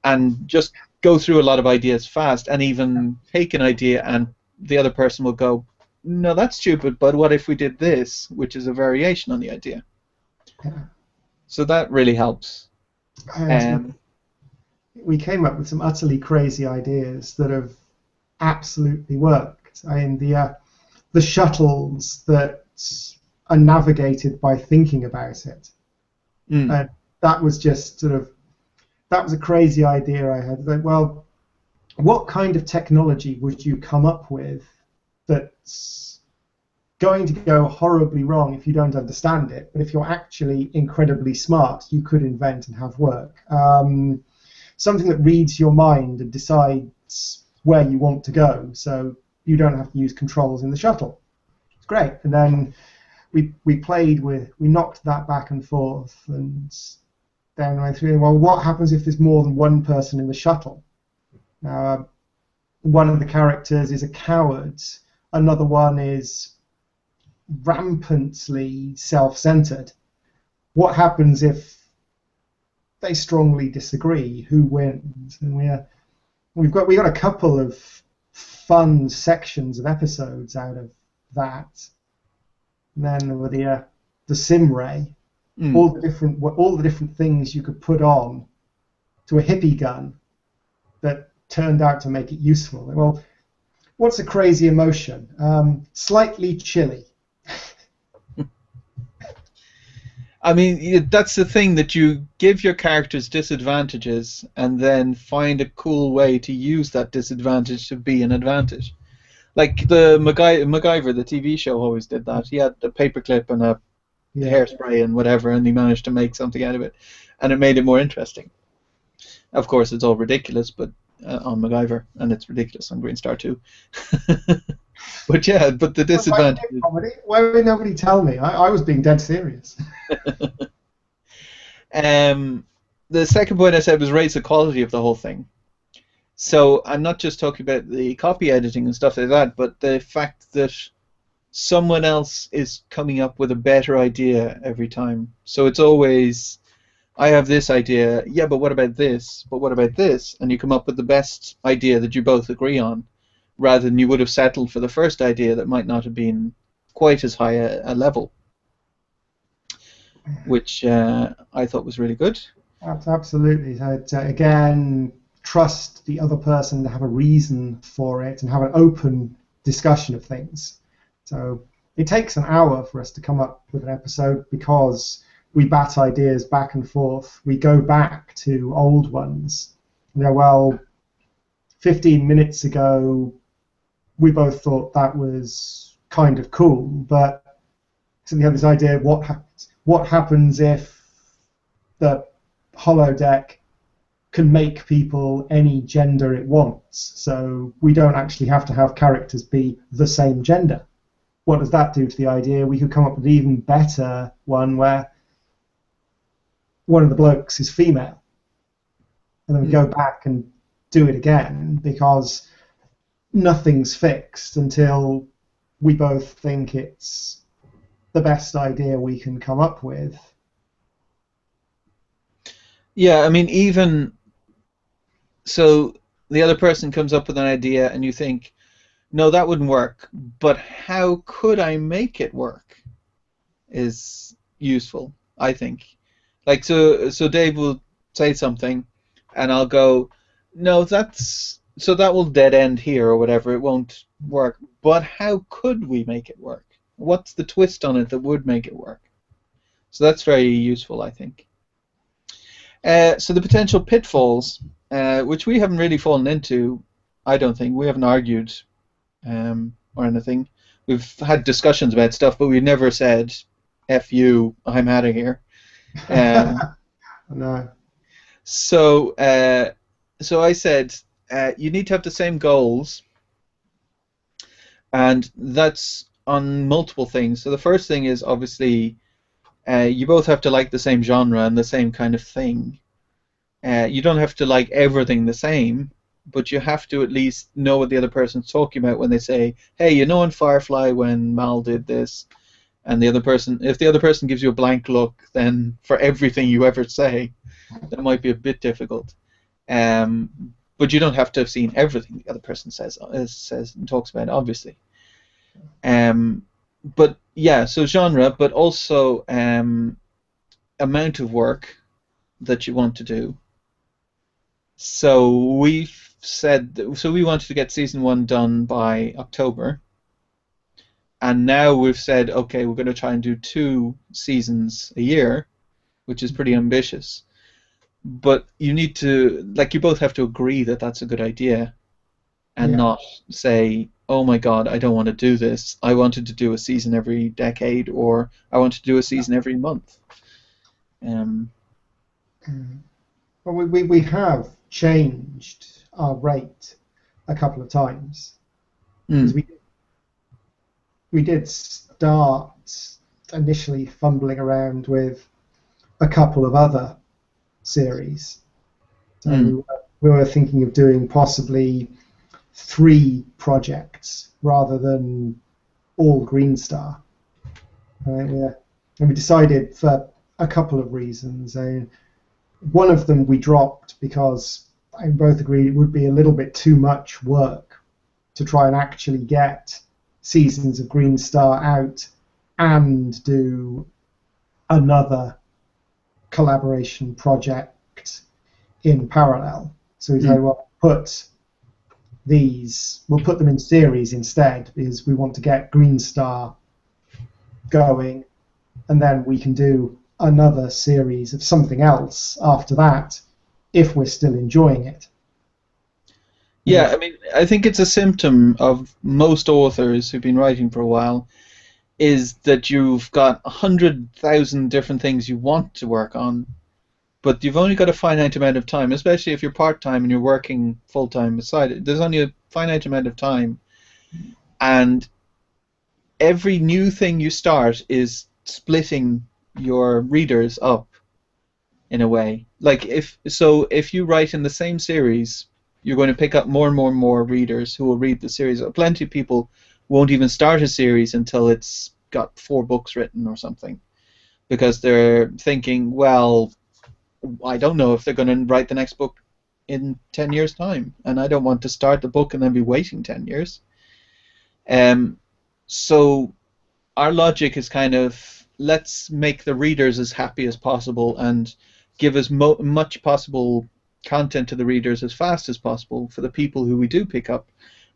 And just go through a lot of ideas fast, and even take an idea and the other person will go, no, that's stupid, but what if we did this, which is a variation on the idea? Yeah. So that really helps. We came up with some utterly crazy ideas that have absolutely worked. I mean, the shuttles that are navigated by thinking about it. That was just that was a crazy idea I had. Like, well, what kind of technology would you come up with that's going to go horribly wrong if you don't understand it, but if you're actually incredibly smart, you could invent and have work. Something that reads your mind and decides where you want to go, so you don't have to use controls in the shuttle. It's great. And then we knocked that back and forth, and then I threw in, well, what happens if there's more than one person in the shuttle? One of the characters is a coward. Another one is rampantly self-centered. What happens if they strongly disagree? Who wins? And we got a couple of fun sections of episodes out of that. And then there were the sim ray, all the different things you could put on to a hippie gun that turned out to make it useful. Well, what's a crazy emotion? Slightly chilly. I mean, that's the thing, that you give your characters disadvantages and then find a cool way to use that disadvantage to be an advantage. Like the MacGyver, the TV show, always did that. He had a paperclip and a hairspray and whatever, and he managed to make something out of it, and it made it more interesting. Of course, it's all ridiculous, but on MacGyver, and it's ridiculous on Greenstar too. But yeah, but the disadvantage. Why would nobody tell me? I was being dead serious. The second point I said was raise the quality of the whole thing. So I'm not just talking about the copy editing and stuff like that, but the fact that someone else is coming up with a better idea every time. So it's always, I have this idea, yeah, but what about this? But what about this? And you come up with the best idea that you both agree on, rather than you would have settled for the first idea that might not have been quite as high a level, which I thought was really good. Absolutely. So again, trust the other person to have a reason for it and have an open discussion of things. So it takes an hour for us to come up with an episode because we bat ideas back and forth. We go back to old ones. Well, 15 minutes ago, we both thought that was kind of cool, but so we have this idea of what happens if the holodeck can make people any gender it wants, so we don't actually have to have characters be the same gender. What does that do to the idea? We could come up with an even better one where one of the blokes is female, and then we go back and do it again because nothing's fixed until we both think it's the best idea we can come up with. Yeah, I mean, even so, the other person comes up with an idea, and you think, no, that wouldn't work, but how could I make it work? Is useful, I think. Like, so Dave will say something, and I'll go, no, that will dead end here or whatever. It won't work. But how could we make it work? What's the twist on it that would make it work? So that's very useful, I think. So the potential pitfalls, which we haven't really fallen into, I don't think. We haven't argued or anything. We've had discussions about stuff, but we've never said, F you, I'm out of here. No. So I said, you need to have the same goals, and that's on multiple things. So the first thing is obviously you both have to like the same genre and the same kind of thing. You don't have to like everything the same, but you have to at least know what the other person's talking about when they say, hey, you know in Firefly when Mal did this, and the other person, if the other person gives you a blank look, then for everything you ever say, that might be a bit difficult. But you don't have to have seen everything the other person says and talks about, obviously. But yeah, so genre, but also amount of work that you want to do. So we've said, so we wanted to get season 1 done by October, and now we've said, okay, we're going to try and do 2 seasons a year, which is pretty ambitious. But you need to, like, you both have to agree that that's a good idea, and not say, oh my god, I don't want to do this. I wanted to do a season every decade, or I want to do a season every month. Well, we have changed our rate a couple of times. Because we did start initially fumbling around with a couple of other series. So we were thinking of doing possibly 3 projects rather than all Greenstar. And we decided for a couple of reasons. One of them we dropped because I both agreed it would be a little bit too much work to try and actually get seasons of Greenstar out and do another collaboration project in parallel. So we said, well, we'll put them in series instead, because we want to get Greenstar going, and then we can do another series of something else after that if we're still enjoying it. Yeah, I mean, I think it's a symptom of most authors who've been writing for a while, is that you've got 100,000 different things you want to work on, but you've only got a finite amount of time, especially if you're part-time and you're working full-time beside it. There's only a finite amount of time, and every new thing you start is splitting your readers up in a way. Like, if you write in the same series, you're going to pick up more and more and more readers who will read the series. Plenty of people won't even start a series until it's got 4 books written or something, because they're thinking, well, I don't know if they're going to write the next book in 10 years' time, and I don't want to start the book and then be waiting 10 years. So our logic is kind of, let's make the readers as happy as possible and give as much possible content to the readers as fast as possible for the people who we do pick up,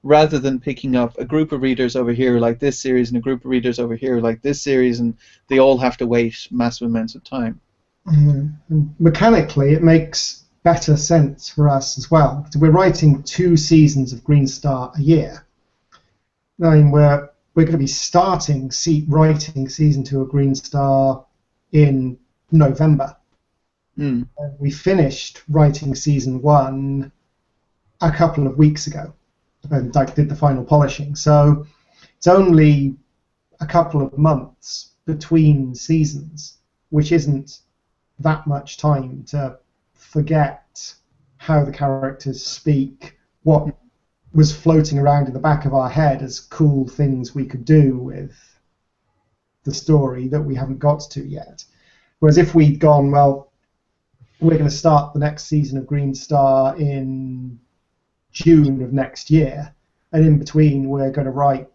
rather than picking up a group of readers over here like this series and a group of readers over here like this series, and they all have to wait massive amounts of time. And mechanically, it makes better sense for us as well. So we're writing 2 seasons of Greenstar a year. I mean, we're going to be starting writing season 2 of Greenstar in November. Mm. We finished writing season 1 a couple of weeks ago, and I did the final polishing. So it's only a couple of months between seasons, which isn't that much time to forget how the characters speak, what was floating around in the back of our head as cool things we could do with the story that we haven't got to yet. Whereas if we'd gone, well, we're going to start the next season of Greenstar in June of next year, and in between we're going to write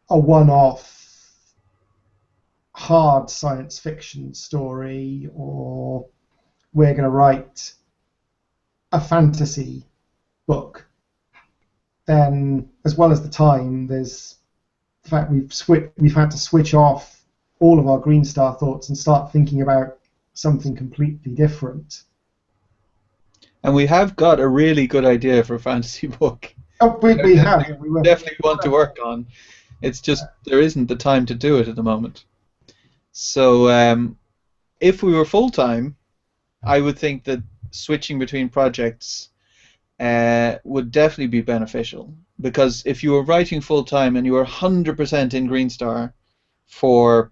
a one-off hard science fiction story, or we're going to write a fantasy book, then as well as the time, there's the fact we've had to switch off all of our Greenstar thoughts and start thinking about something completely different. And we have got a really good idea for a fantasy book. Oh, we have. We definitely want to work on. It's just there isn't the time to do it at the moment. So if we were full-time, I would think that switching between projects would definitely be beneficial. Because if you were writing full-time and you were 100% in Greenstar for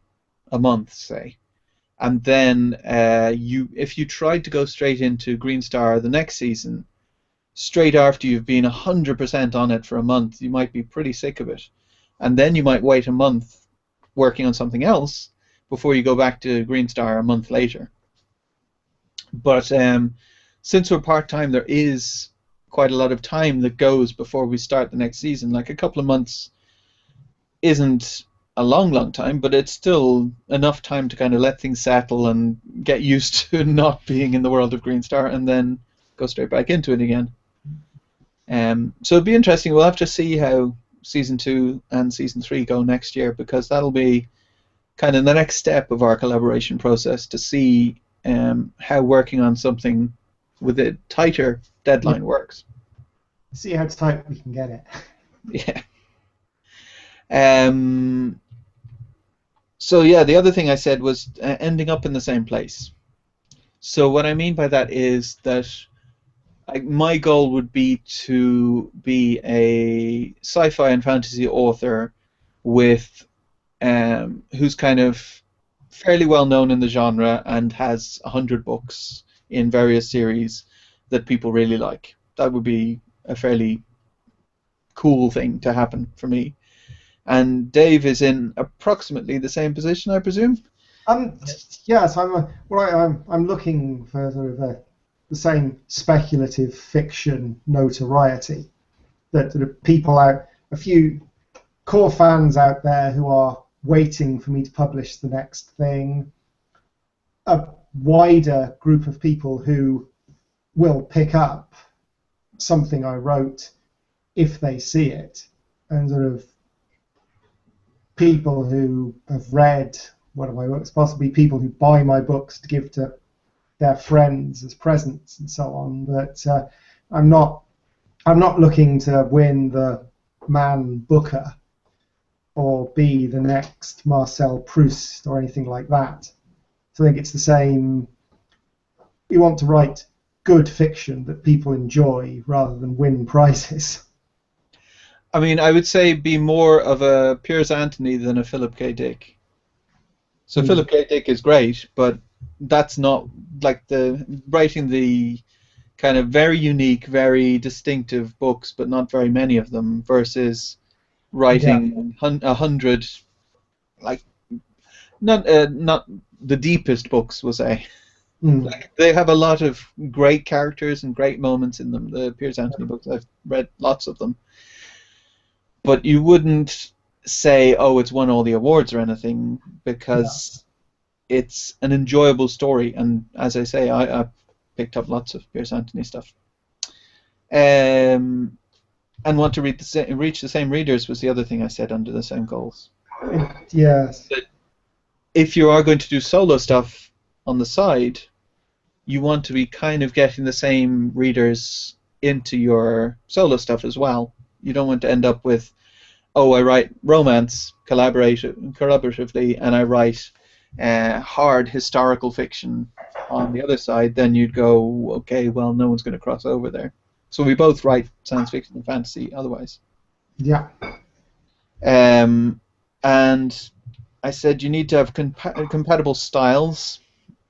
a month, say, and then if you tried to go straight into Greenstar the next season, straight after you've been 100% on it for a month, you might be pretty sick of it. And then you might wait a month working on something else before you go back to Greenstar a month later. But since we're part-time, there is quite a lot of time that goes before we start the next season. Like a couple of months isn't a long time, but it's still enough time to kind of let things settle and get used to not being in the world of Greenstar and then go straight back into it again. So it'll be interesting. We'll have to see how season 2 and season 3 go next year, because that'll be kind of the next step of our collaboration process, to see how working on something with a tighter deadline works. See how tight we can get it. Yeah. So yeah, the other thing I said was ending up in the same place. So what I mean by that is that my goal would be to be a sci-fi and fantasy author with who's kind of fairly well known in the genre and has 100 books in various series that people really like. That would be a fairly cool thing to happen for me. And Dave is in approximately the same position, I presume. Yes, I'm looking for sort of the same speculative fiction notoriety that sort of people out, a few core fans out there who are waiting for me to publish the next thing, a wider group of people who will pick up something I wrote if they see it, and sort of people who have read one of my books, possibly people who buy my books to give to their friends as presents and so on. But I'm not looking to win the Man Booker or be the next Marcel Proust or anything like that. So I think it's the same. We want to write good fiction that people enjoy rather than win prizes. I mean, I would say be more of a Piers Anthony than a Philip K. Dick. So Philip K. Dick is great, but that's not like writing the kind of very unique, very distinctive books, but not very many of them, versus writing 100, like not the deepest books, we'll say. Like, they have a lot of great characters and great moments in them. The Piers Anthony books, I've read lots of them. But you wouldn't say, oh, it's won all the awards or anything, because it's an enjoyable story. And as I say, I picked up lots of Piers Anthony stuff. and want to reach the same readers was the other thing I said under the same goals. Yes. That if you are going to do solo stuff on the side, you want to be kind of getting the same readers into your solo stuff as well. You don't want to end up with, oh, I write romance collaboratively, and I write hard historical fiction on the other side. Then you'd go, okay, well, no one's going to cross over there. So we both write science fiction and fantasy otherwise. Yeah. And I said you need to have compatible styles,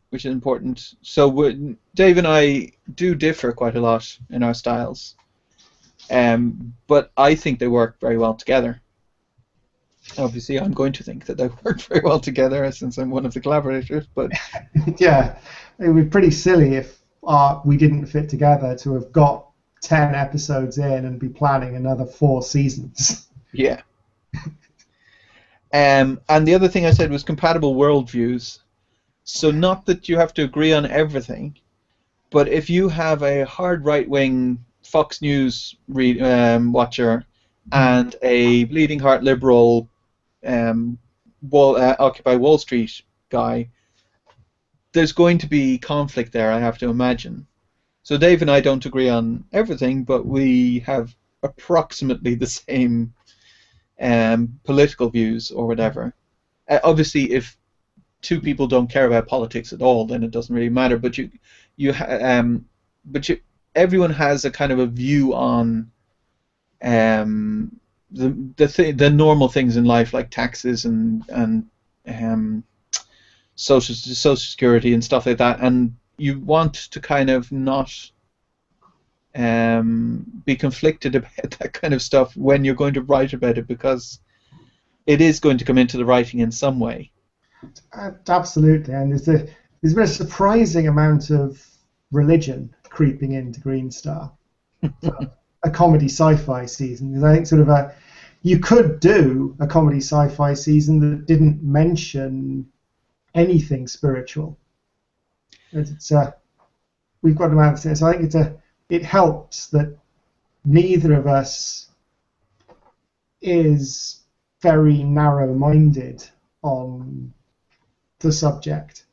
which is important. So Dave and I do differ quite a lot in our styles, but I think they work very well together. Obviously, I'm going to think that they work very well together since I'm one of the collaborators. But Yeah, it would be pretty silly if we didn't fit together to have got 10 episodes in and be planning another 4 seasons. yeah. And the other thing I said was compatible worldviews. So not that you have to agree on everything, but if you have a hard right-wing Fox News watcher and a bleeding heart liberal Occupy Wall Street guy, there's going to be conflict there, I have to imagine. So Dave and I don't agree on everything, but we have approximately the same political views or whatever. Obviously, if 2 people don't care about politics at all, then it doesn't really matter. But everyone has a kind of a view on the normal things in life, like taxes and social security and stuff like that, and you want to kind of not be conflicted about that kind of stuff when you're going to write about it, because it is going to come into the writing in some way. Absolutely, and there's been a surprising amount of religion creeping into Greenstar. A comedy sci-fi season. I think you could do a comedy sci-fi season that didn't mention anything spiritual. We've got an answer. So I think it helps that neither of us is very narrow-minded on the subject.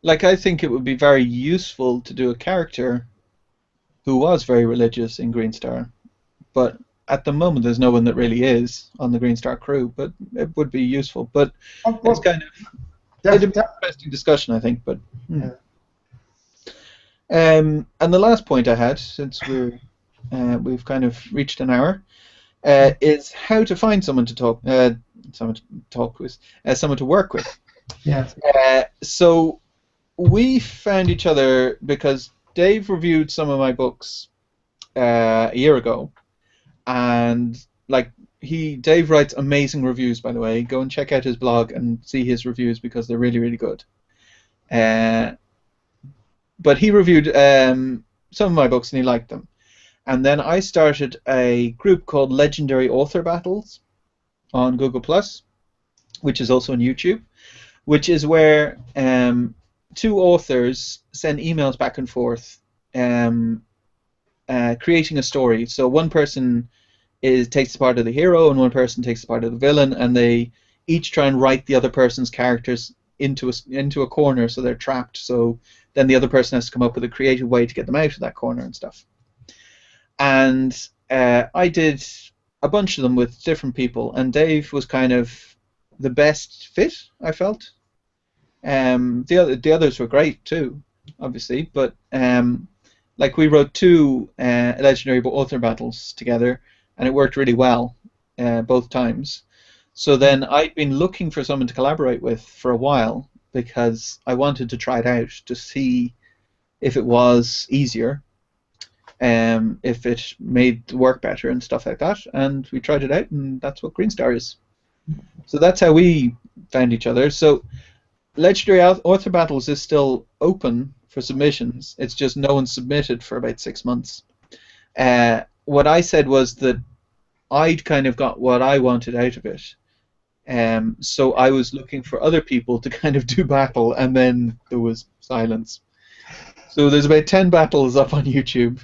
Like, I think it would be very useful to do a character who was very religious in Greenstar, but at the moment there's no one that really is on the Greenstar crew, but it would be useful. But it's kind of an interesting discussion, I think. But yeah. And the last point I had, since we've kind of reached an hour, is how to find someone to talk with, someone to work with. Yeah. So we found each other because Dave reviewed some of my books a year ago, and Dave writes amazing reviews, by the way. Go and check out his blog and see his reviews because they're really, really good. But he reviewed some of my books and he liked them. And then I started a group called Legendary Author Battles on Google+, which is also on YouTube, which is where 2 authors send emails back and forth creating a story. So one person takes the part of the hero and one person takes the part of the villain, and they each try and write the other person's characters into a corner, so they're trapped. So then the other person has to come up with a creative way to get them out of that corner and stuff. And I did a bunch of them with different people, and Dave was kind of the best fit, I felt. The others were great too, obviously, but we wrote 2 legendary author battles together, and it worked really well both times. So then I'd been looking for someone to collaborate with for a while because I wanted to try it out to see if it was easier, if it made the work better and stuff like that. And we tried it out, and that's what Greenstar is. So that's how we found each other. So Legendary Author Battles is still open for submissions. It's just no one submitted for about 6 months. What I said was that I'd kind of got what I wanted out of it. So I was looking for other people to kind of do battle, and then there was silence. So there's about 10 battles up on YouTube.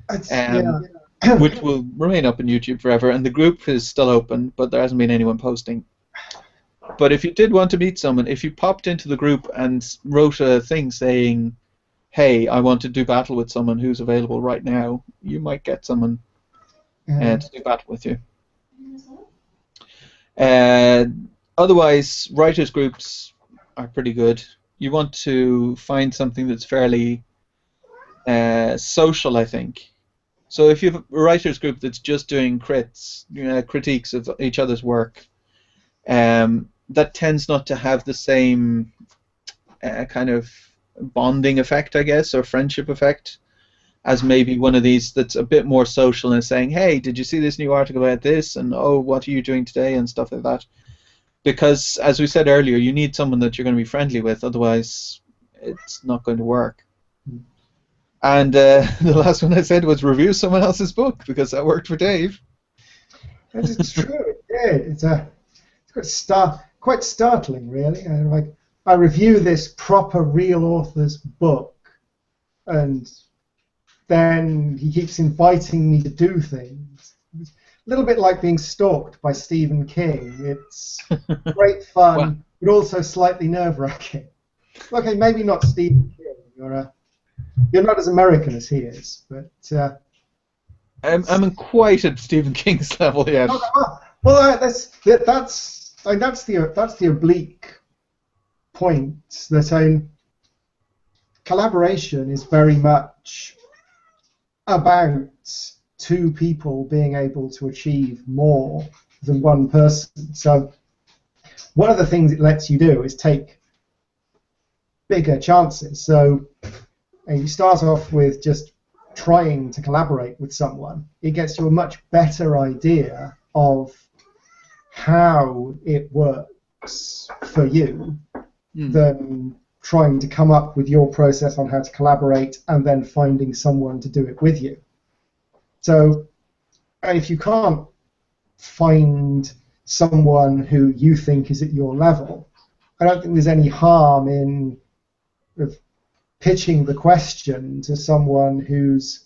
um, yeah. which will remain up on YouTube forever, and the group is still open, but there hasn't been anyone posting. But if you did want to meet someone, if you popped into the group and wrote a thing saying, "Hey, I want to do battle with someone who's available right now," you might get someone to do battle with you. Uh, Otherwise, writers groups are pretty good. You want to find something that's fairly social, I think. So if you have a writers group that's just doing critiques of each other's work, that tends not to have the same kind of bonding effect, I guess, or friendship effect, as maybe one of these that's a bit more social and saying, "Hey, did you see this new article about this?" and "Oh, what are you doing today?" and stuff like that. Because, as we said earlier, you need someone that you're going to be friendly with, otherwise it's not going to work. And the last one I said was review someone else's book, because that worked for Dave. It's true. It did. Quite startling, really. And like, I review this proper real author's book, and then he keeps inviting me to do things. It's a little bit like being stalked by Stephen King. It's great fun, Well, but also slightly nerve-wracking. Okay, maybe not Stephen King. You're not as American as he is, but I'm quite at Stephen King's level yet. well, that's the oblique point that collaboration is very much about two people being able to achieve more than one person. So one of the things it lets you do is take bigger chances. So you start off with just trying to collaborate with someone. It gets you a much better idea of how it works for you than trying to come up with your process on how to collaborate and then finding someone to do it with you. So if you can't find someone who you think is at your level, I don't think there's any harm in pitching the question to someone who's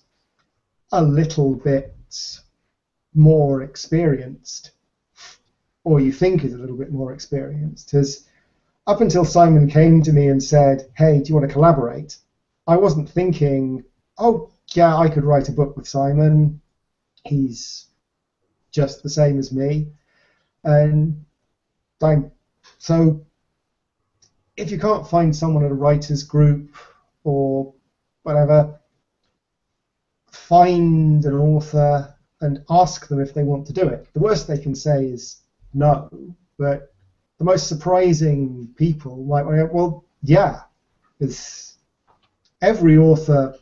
a little bit more experienced, or you think is a little bit more experienced. Because up until Simon came to me and said, "Hey, do you want to collaborate?" I wasn't thinking, "Oh, yeah, I could write a book with Simon. He's just the same as me." And so if you can't find someone at a writers group or whatever, find an author and ask them if they want to do it. The worst they can say is no, but the most surprising people might go, "Well, yeah," because every author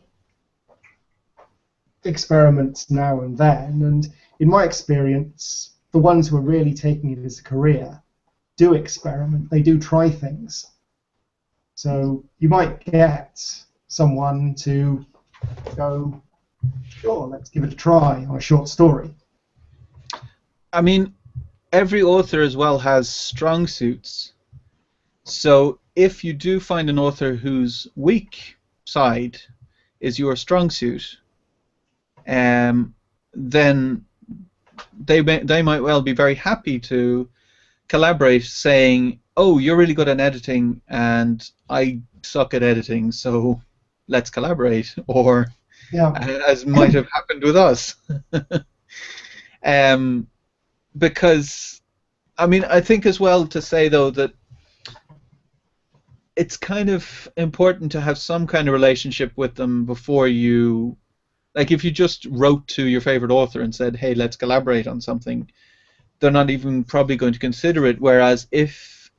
experiments now and then, and in my experience, the ones who are really taking it as a career do experiment. They do try things. So you might get someone to go, "Sure, let's give it a try" on a short story. I mean, every author as well has strong suits. So if you do find an author whose weak side is your strong suit, then they might well be very happy to collaborate, saying, "Oh, you're really good at editing, and I suck at editing, so let's collaborate," or Yeah. as might have happened with us. Because, I mean, I think as well to say, though, that it's kind of important to have some kind of relationship with them before you, like if you just wrote to your favorite author and said, "Hey, let's collaborate on something," they're not even probably going to consider it. Whereas if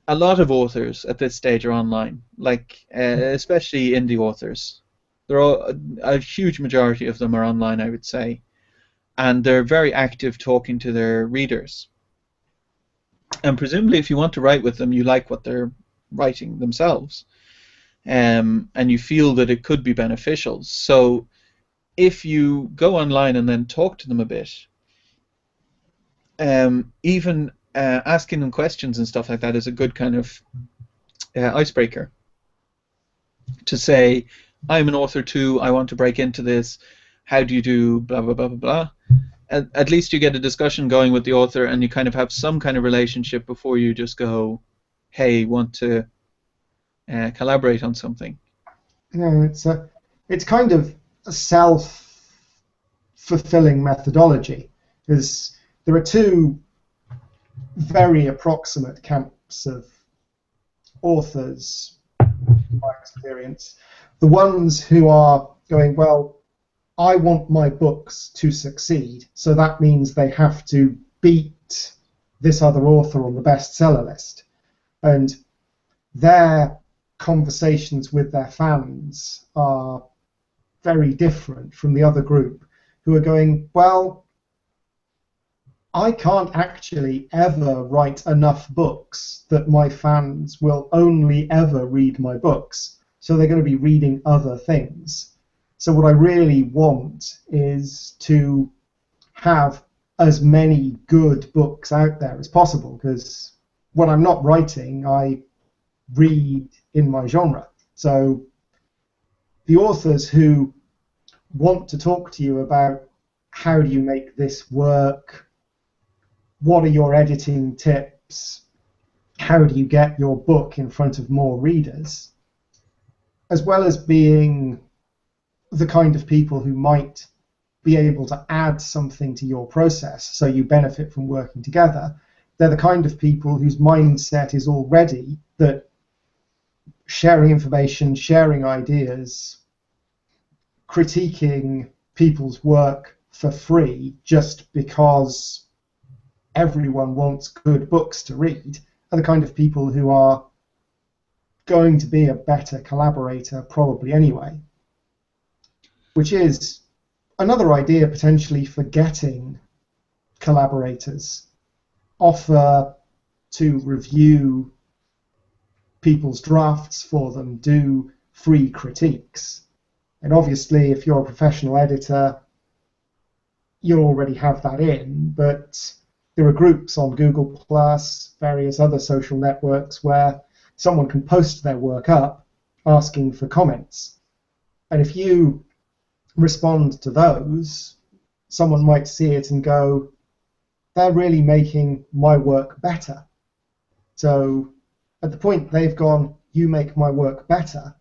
a lot of authors at this stage are online, like especially indie authors, they're all, a huge majority of them are online, I would say, and they're very active talking to their readers. And presumably, if you want to write with them, you like what they're writing themselves, and you feel that it could be beneficial. So if you go online and then talk to them a bit, even asking them questions and stuff like that is a good kind of icebreaker. To say, "I'm an author too, I want to break into this. how do you do blah blah blah blah blah. At least you get a discussion going with the author, and you kind of have some kind of relationship before you just go, hey, want to collaborate on something. Yeah, it's kind of a self-fulfilling methodology, because there are two very approximate camps of authors, in my experience. The ones who are going, well, I want my books to succeed, so that means they have to beat this other author on the bestseller list. And their conversations with their fans are very different from the other group, who are going, well, I can't actually ever write enough books that my fans will only ever read my books, so they're going to be reading other things. So what I really want is to have as many good books out there as possible, because when I'm not writing, I read in my genre. So the authors who want to talk to you about how do you make this work, what are your editing tips, how do you get your book in front of more readers, as well as being the kind of people who might be able to add something to your process so you benefit from working together. They're the kind of people whose mindset is already that sharing information, sharing ideas, critiquing people's work for free just because everyone wants good books to read are the kind of people who are going to be a better collaborator probably anyway, which is another idea potentially for getting collaborators. Offer to review people's drafts for them, do free critiques. And obviously, if you're a professional editor, you'll already have that in, but there are groups on Google+, various other social networks where someone can post their work up asking for comments. And if you respond to those, someone might see it and go, they're really making my work better. So at the point they've gone, you make my work better,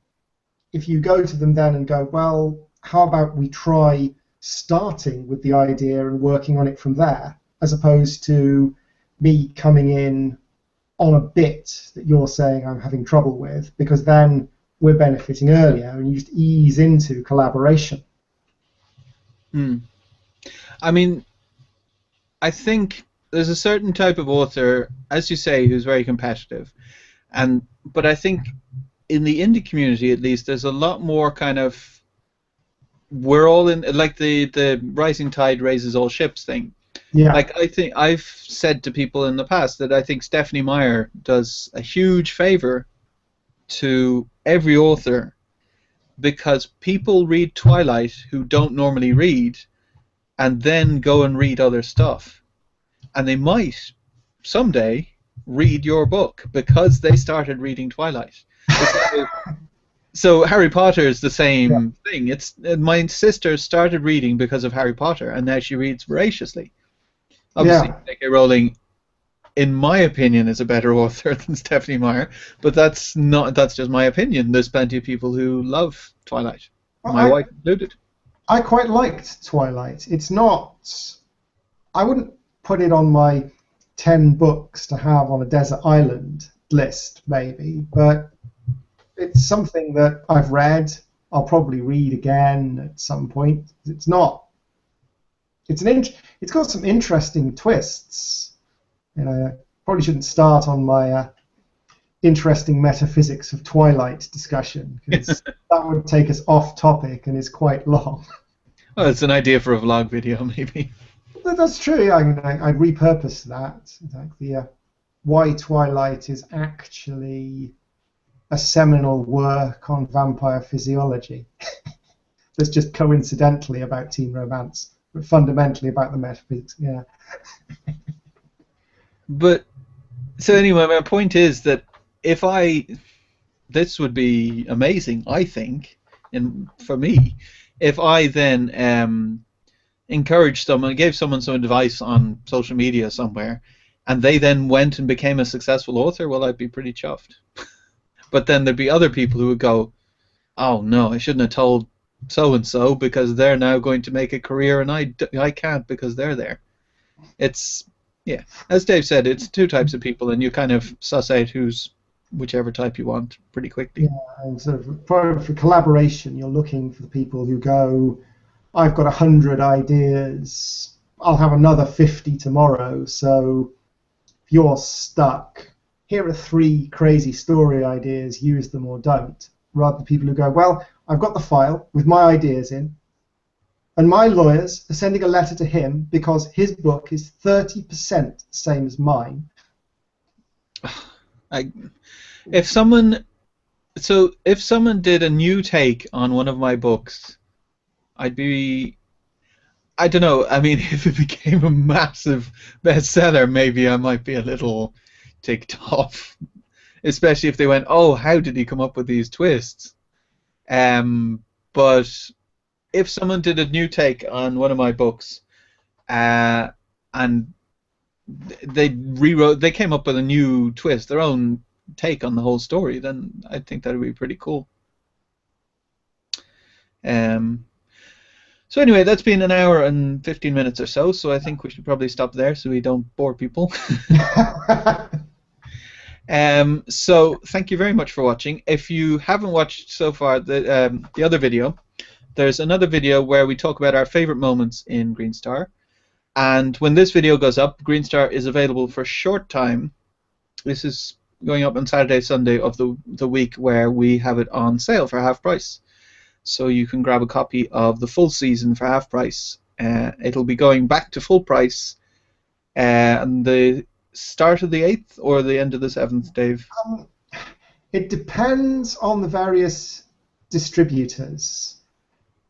if you go to them then and go, well, how about we try starting with the idea and working on it from there, as opposed to me coming in on a bit that you're saying I'm having trouble with, because then we're benefiting earlier and you just ease into collaboration. I mean, I think there's a certain type of author, as you say, who's very competitive, but I think in the indie community, at least, there's a lot more kind of we're all in, like the rising tide raises all ships thing. Yeah. Like, I think I've said to people in the past that I think Stephanie Meyer does a huge favor to every author, because people read Twilight who don't normally read, and then go and read other stuff, and they might someday read your book because they started reading Twilight. So Harry Potter is the same thing. It's my sister started reading because of Harry Potter, and now she reads voraciously. Obviously, J.K. Rowling, in my opinion, is a better author than Stephanie Meyer, but that's just my opinion. There's plenty of people who love Twilight, my wife included. I quite liked Twilight. It's not... I wouldn't put it on my 10 books to have on a desert island list, maybe, but it's something that I've read. I'll probably read again at some point. It's not... It's got some interesting twists. You know, probably shouldn't start on my interesting metaphysics of Twilight discussion, because that would take us off topic and is quite long. Well, it's an idea for a vlog video, maybe. That's true. Yeah, I'd repurpose that. Like the why Twilight is actually a seminal work on vampire physiology. That's just coincidentally about teen romance, but fundamentally about the metaphysics. Yeah. But so anyway, my point is that this would be amazing, I think, and for me, if I then encouraged someone, gave someone some advice on social media somewhere, and they then went and became a successful author, well, I'd be pretty chuffed. But then there'd be other people who would go, oh no, I shouldn't have told so and so because they're now going to make a career and I can't because they're there. It's, yeah, as Dave said, it's two types of people, and you kind of suss out who's whichever type you want pretty quickly. Yeah, and sort of for collaboration, you're looking for the people who go, I've got 100 ideas, I'll have another 50 tomorrow, so if you're stuck, here are 3 crazy story ideas, use them or don't. Rather than people who go, well, I've got the file with my ideas in, and my lawyers are sending a letter to him because his book is 30% the same as mine. I, if someone if someone did a new take on one of my books, I'd be, I don't know. I mean, if it became a massive bestseller, maybe I might be a little ticked off, especially if they went, "Oh, how did he come up with these twists?" But if someone did a new take on one of my books, uh, and they came up with a new twist, their own take on the whole story, then I think that would be pretty cool. Um, so anyway, that's been an hour and 15 minutes or so, so I think we should probably stop there so we don't bore people. So thank you very much for watching. If you haven't watched so far the other video, there's another video where we talk about our favorite moments in Greenstar. And when this video goes up, Greenstar is available for a short time. This is going up on Saturday, Sunday of the week where we have it on sale for half price. So you can grab a copy of the full season for half price. It'll be going back to full price on the start of the 8th or the end of the 7th, Dave? It depends on the various distributors.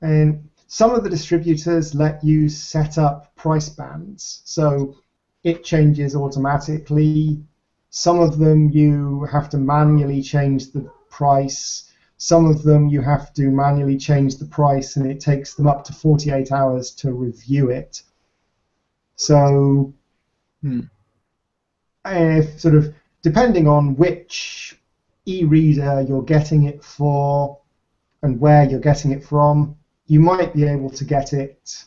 And some of the distributors let you set up price bands, so it changes automatically. Some of them you have to manually change the price. Some of them you have to manually change the price, and it takes them up to 48 hours to review it. So, if sort of depending on which e-reader you're getting it for and where you're getting it from, you might be able to get it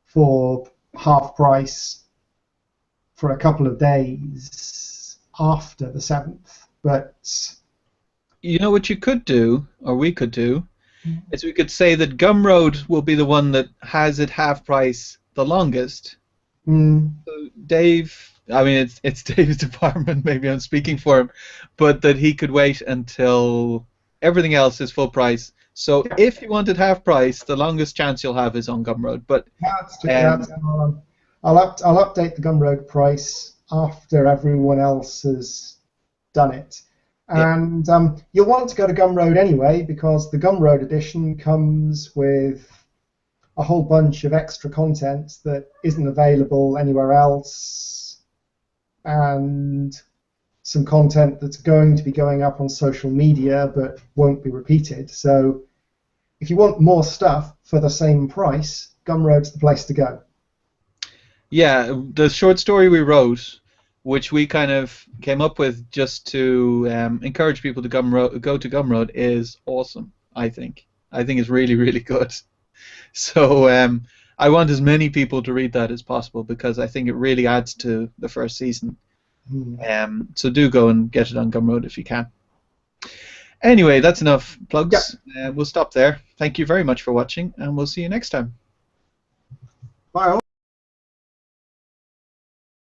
for half price for a couple of days after the 7th. But you know what you could do, or we could do, is we could say that Gumroad will be the one that has it half price the longest. So Dave, I mean it's Dave's department, maybe I'm speaking for him, but that he could wait until everything else is full price. So if you wanted half price, the longest chance you'll have is on Gumroad. But I'll update the Gumroad price after everyone else has done it. And you'll want to go to Gumroad anyway, because the Gumroad edition comes with a whole bunch of extra content that isn't available anywhere else, and some content that's going to be going up on social media but won't be repeated. So if you want more stuff for the same price, Gumroad's the place to go. Yeah, the short story we wrote, which we kind of came up with just to encourage people to go to Gumroad, is awesome, I think. I think it's really, really good. So I want as many people to read that as possible because I think it really adds to the first season. So do go and get it on Gumroad if you can. Anyway, that's enough plugs. We'll stop there. Thank you very much for watching, and we'll see you next time. Bye.